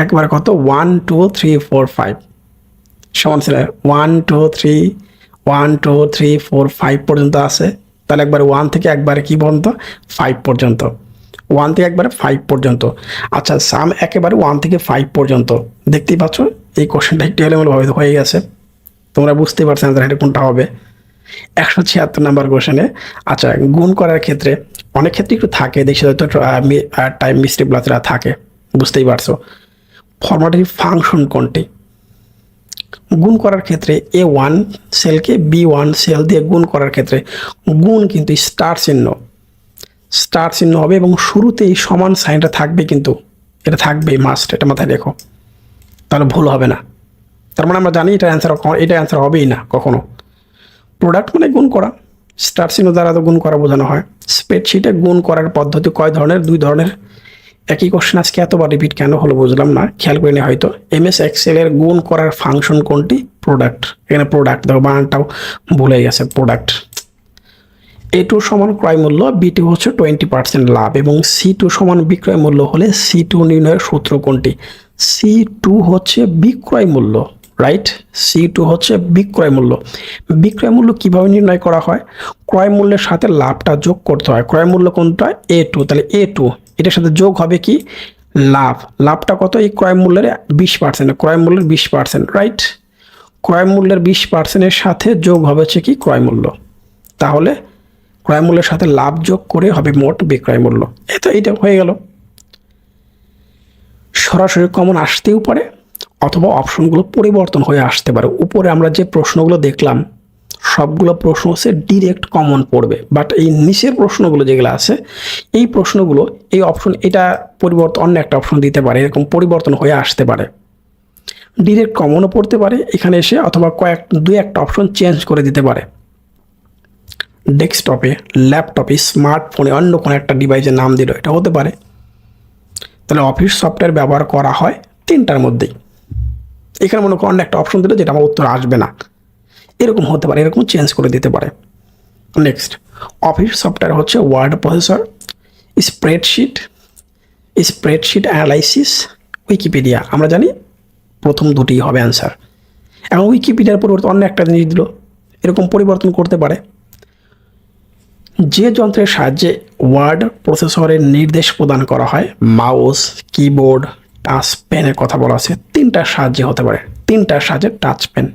একবার কত 1 2 3 4 5 সমান চিহ্ন 1 2 3 1 2 3 4 5 পর্যন্ত আছে, তাহলে একবার 1 থেকে একবারে কি পর্যন্ত 5 পর্যন্ত, 1 থেকে একবারে 5 পর্যন্ত। আচ্ছা সাম একেবারে 1 থেকে 5 পর্যন্ত, দেখতেই পাচ্ছ এই কোশ্চেনটা একটু এলোমেলোভাবে হয়ে গেছে, তোমরা বুঝতে পারছো আনসার এটা কোনটা হবে। 176 নাম্বার কোশ্চেনে আচ্ছা গুণ করার ক্ষেত্রে অনেক ক্ষেত্রে একটু থাকে, দেখছি হয়তো টাইম মিস্টেক ব্লাচরা থাকে, বুঝতেই পারছো। ফর্মুলাটির ফাংশন কোনটি? গুণ করার ক্ষেত্রে A1 সেলকে B1 সেল দিয়ে গুণ করার ক্ষেত্রে গুণ কিন্তু স্টার চিহ্ন হবে এবং শুরুতেই সমান সাইনটা থাকবে, কিন্তু এটা থাকবে মাস্ট, এটা মাথায় রেখো, তাহলে ভুল হবে না। তার মানে আমরা জানি এটা অ্যান্সার হবেই না কখনো। প্রোডাক্ট মানে গুণ করা, স্টার চিহ্ন দ্বারা তো গুণ করা বোঝানো হয়। স্প্রেডশিটে গুণ করার পদ্ধতি কয় ধরনের? 2 ধরনের। একই কোশ্চেন আজকে এতবার রিপিট কেন হলো বুঝলাম না, খেয়াল করে নিয়ে হয়তো। MS এক্সেলের গুণ করার ফাংশন কোনটি? প্রোডাক্ট। এখানে প্রোডাক্ট দেখো বানানটাও ভুলে গেছে, প্রোডাক্ট। A2 সমান ক্রয় মূল্য, B2 হচ্ছে 20% লাভ এবং C2 সমান বিক্রয় মূল্য হলে C2 নির্ণয়ের সূত্র কোনটি? C2 হচ্ছে বিক্রয় মূল্য, রাইট। C2 হচ্ছে বিক্রয় মূল্য। বিক্রয় মূল্য কিভাবে নির্ণয় করা হয়? ক্রয় মূল্যের সাথে লাভটা যোগ করতে হয়। ক্রয় মূল্য কোনটা? A2, তাহলে A2 এটার সাথে যোগ হবে কি? লাভ। লাভটা কত? এই ক্রয় মূল্যের 20%, ক্রয় মূল্যের 20%, রাইট। ক্রয় মূল্যের 20%-এর সাথে যোগ হবে হচ্ছে কি? ক্রয় মূল্য। তাহলে ক্রয় মূল্যের সাথে লাভ যোগ করে হবে মোট বিক্রয় মূল্য। এইটা হয়ে গেল। সরাসরি কমন আসতেও পারে অথবা অপশনগুলো পরিবর্তন হয়ে আসতে পারে। উপরে আমরা যে প্রশ্নগুলো দেখলাম সবগুলো প্রশ্ন হচ্ছে ডিরেক্ট কমন পড়বে, বাট এই নিচের প্রশ্নগুলো যেগুলো আছে এই প্রশ্নগুলো এই অপশন এটা পরিবর্তন অন্য একটা অপশন দিতে পারে, এরকম পরিবর্তন হয়ে আসতে পারে। ডিরেক্ট কমনও পড়তে পারে এখানে এসে, অথবা দুই একটা অপশন চেঞ্জ করে দিতে পারে। ডেস্কটপে, ল্যাপটপে, স্মার্টফোনে অন্য কোনো একটা ডিভাইসের নাম দিল, এটা হতে পারে। তাহলে অফিস সফটওয়্যার ব্যবহার করা হয় 3টার মধ্যেই। এখানে মনে করো অন্য একটা অপশন দিল যেটা আমার উত্তর আসবে না, এরকম হতে পারে, এরকম চেঞ্জ করে দিতে পারে। নেক্সট, অফিস সফটওয়্যার হচ্ছে word processor, spreadsheet analysis, Wikipedia. আমরা জানি প্রথম দুটিই হবে অ্যান্সার। এবং উইকিপিডিয়ার পরিবর্তে অন্য একটা জিনিস দিল, এরকম পরিবর্তন করতে পারে। যে যন্ত্রের সাহায্যে ওয়ার্ড প্রসেসরের নির্দেশ প্রদান করা হয়, মাউস, কিবোর্ড, টাচ পেনের কথা বলা আছে, 3টার সাহায্যে হতে পারে, 3টার সাহায্যে touch pen.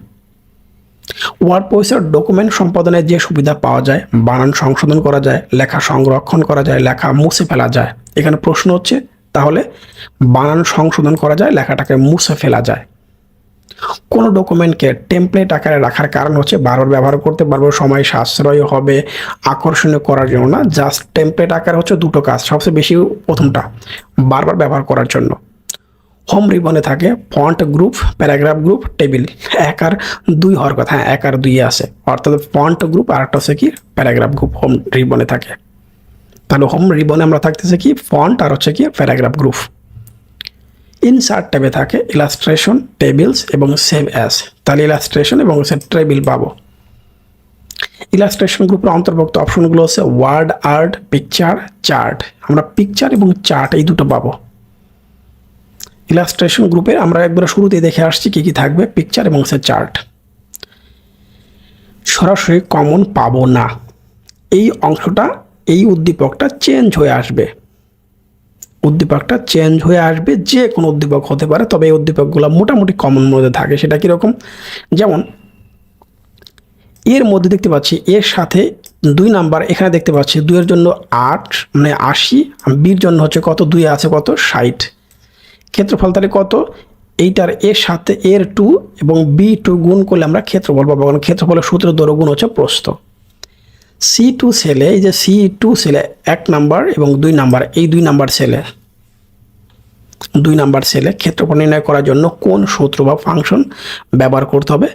Word processor document সম্পাদনে যে সুবিধা পাওয়া যায়, বানান সংশোধন করা যায়, লেখা সংরক্ষণ করা যায়, লেখা মুছে ফেলা যায়। এখানে প্রশ্ন হচ্ছে তাহলে বানান সংশোধন করা যায়, লেখাটাকে মুছে ফেলা যায়। কোনো ডকুমেন্টকে টেমপ্লেট আকারে রাখার কারণ হচ্ছে বারবার ব্যবহার করতে পারবো, সময় সাশ্রয় হবে, আকর্ষণীয় করার জন্য না। জাস্ট টেমপ্লেট আকারে হচ্ছে 2টো কাজ, সবচেয়ে বেশি প্রথমটা, বারবার ব্যবহার করার জন্য। হোম রিবনে থাকে font group, paragraph group, table. 1 আর 2 হওয়ার কথা, হ্যাঁ 1 আর 2 আছে, অর্থাৎ ফন্ট গ্রুপ আর একটা হচ্ছে কি প্যারাগ্রাফ গ্রুপ হোম রিবনে থাকে। তাহলে হোম রিবনে আমরা থাকতেছে কি ফন্ট আর হচ্ছে কি প্যারাগ্রাফ গ্রুপ। ইনসার্ট ট্যাবে থাকে ইলাস্ট্রেশন, টেবিলস এবং সেভ অ্যাজ। তাহলে ইলাস্ট্রেশন এবং টেবিল পাবো। ইলাস্ট্রেশন গ্রুপের অন্তর্ভুক্ত অপশনগুলো হচ্ছে ওয়ার্ড আর্ট, পিকচার, চার্ট। আমরা পিকচার এবং চার্ট এই দুটো পাবো। ইলাস্ট্রেশন গ্রুপে আমরা একবার শুরুতেই দেখে আসছি কি কি থাকবে, পিকচার এবং চার্ট। সরাসরি কমন পাবো না, এই অংশটা, এই উদ্দীপকটা চেঞ্জ হয়ে আসবে, উদ্দীপকটা চেঞ্জ হয়ে আসবে, যে কোনো উদ্দীপক হতে পারে, তবে এই উদ্দীপকগুলো মোটামুটি কমন মধ্যে থাকে। সেটা কীরকম? যেমন এর মধ্যে দেখতে পাচ্ছি এর সাথে 2 নাম্বার, এখানে দেখতে পাচ্ছি 2 এর জন্য 8 মানে 80, বির জন্য হচ্ছে কত 2 আছে কত 60। ক্ষেত্রফল তাহলে কত? এইটার এর সাথে এর 2 এবং B2 গুণ করলে আমরা ক্ষেত্রফল পাবো, কারণ ক্ষেত্রফলের সূত্র দৈর্ঘ্য গুণ হচ্ছে প্রস্থ। C2 সেলে, এই যে C2 সেলে 1 নাম্বার এবং 2 নাম্বার, এই 2 নাম্বার সেলে ক্ষেত্রফল নির্ণয় করার জন্য কোন সূত্র বা ফাংশন ব্যবহার করতে হবে?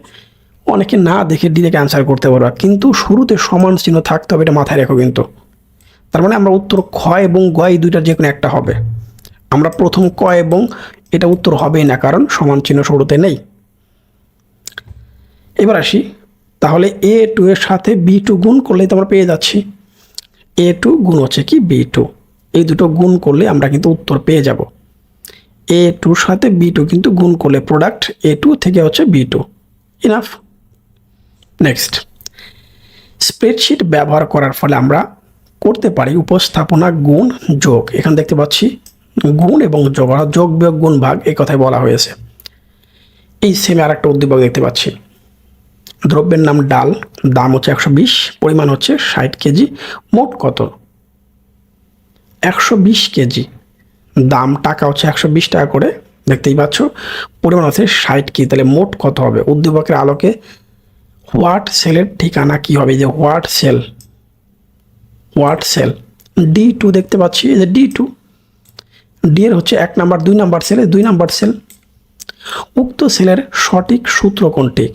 অনেকে না দেখে ডিরেক্ট অ্যান্সার করতে পারবে, কিন্তু শুরুতে সমান চিহ্ন থাকতে হবে, এটা মাথায় রেখো কিন্তু। তার মানে আমরা উত্তর খ এবং গ এই দুইটার যে কোনো একটা হবে। আমরা প্রথম ক এবং এটা উত্তর হবেই না, কারণ সমান চিহ্ন শুরুতে নেই। এবার আসি, তাহলে A2 এর সাথে B2 গুণ করলেই তো আমরা পেয়ে যাচ্ছি। A2 গুণ হচ্ছে কি B2, এই দুটো গুণ করলে আমরা কিন্তু উত্তর পেয়ে যাব। A2 সাথে B2 কিন্তু গুণ করলে প্রোডাক্ট A2 থেকে হচ্ছে B2। ইনাফ। নেক্সট, স্প্রেডশিট ব্যবহার করার ফলে আমরা করতে পারি উপস্থাপনা গুণ যোগ। এখানে দেখতে পাচ্ছি গুণ এবং যোগ, অর্থাৎ যোগ বিয়োগ গুণ ভাগ, এই কথাই বলা হয়েছে। এই সেমে আর একটা উদ্দীপক দেখতে পাচ্ছি। দ্রব্যের নাম ডাল, দাম হচ্ছে 120, পরিমাণ হচ্ছে 60 কেজি, মোট কত? 120 কেজি, দাম টাকা হচ্ছে 120 টাকা করে, দেখতেই পাচ্ছ, পরিমাণ হচ্ছে 60 কেজি, তাহলে মোট কত হবে? উদ্দীপকের আলোকে হোয়াট সেলের ঠিকানা কি হবে? যে what sell, what sell D2 দেখতে পাচ্ছি, এই যে D2, ডি এর হচ্ছে 1 নাম্বার 2 নাম্বার সেলে 2 নাম্বার সেল। উক্ত সেলের সঠিক সূত্র কোনটি?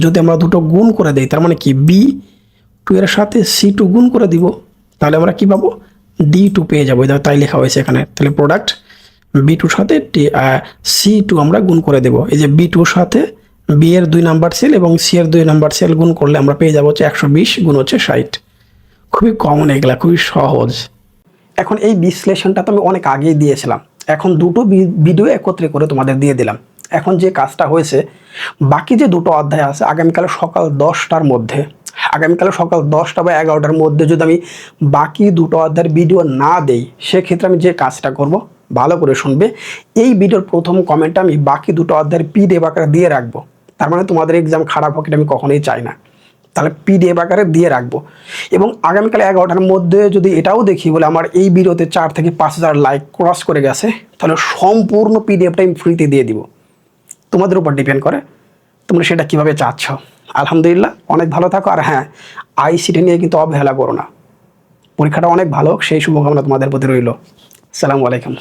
যদি আমরা দুটো গুণ করে দিই, তার মানে কি B2 এর সাথে C2 গুণ করে দিব, তাহলে আমরা কি পাবো? D2 পেয়ে যাবো। তাই লেখা হয়েছে এখানে। তাহলে প্রোডাক্ট B2 সাথে C2 আমরা গুণ করে দেব। এই যে B2 সাথে B এর 2 নাম্বার সেল এবং C এর 2 নাম্বার সেল গুণ করলে আমরা পেয়ে যাবো হচ্ছে 120 গুণ হচ্ছে 60। খুবই কমন এগুলা, খুবই সহজ। এখন এই বিশ্লেষণটা তো আমি অনেক আগেই দিয়েছিলাম, এখন দুটো ভিডিও একত্রে করে তোমাদের দিয়ে দিলাম। এখন যে কাজটা হয়েছে, বাকি যে দুটো অধ্যায় আছে আগামীকাল সকাল 10টার মধ্যে, আগামীকাল সকাল 10টা বা 11টার মধ্যে যদি আমি বাকি দুটো অধ্যায়ের ভিডিও না দেই, সেক্ষেত্রে আমি যে কাজটা করব, ভালো করে শুনবে, এই ভিডিওর প্রথম কমেন্টটা আমি বাকি দুটো অধ্যায়ের PDF আকারে দিয়ে রাখবো। তার মানে তোমাদের এক্সাম খারাপ হোক, এটা আমি কখনোই চাই না। তাহলে PDF আকারে দিয়ে রাখবো। এবং আগামীকাল 11টার মধ্যে যদি এটাও দেখি বলে আমার এই ভিডিওতে 4 থেকে 5,000 লাইক ক্রস করে গেছে, তাহলে সম্পূর্ণ PDFটা আমি ফ্রিতে দিয়ে দিব। তোমাদের উপর ডিপেন্ড করে তোমরা সেটা কিভাবে চাচ্ছ। আলহামদুলিল্লাহ, অনেক ভালো থাকো। আর হ্যাঁ, ICT নিয়ে কিন্তু অবহেলা করো না। পরীক্ষাটা অনেক ভালো হোক, সেই শুভকামনা তোমাদের প্রতি রইল। আসসালামু আলাইকুম।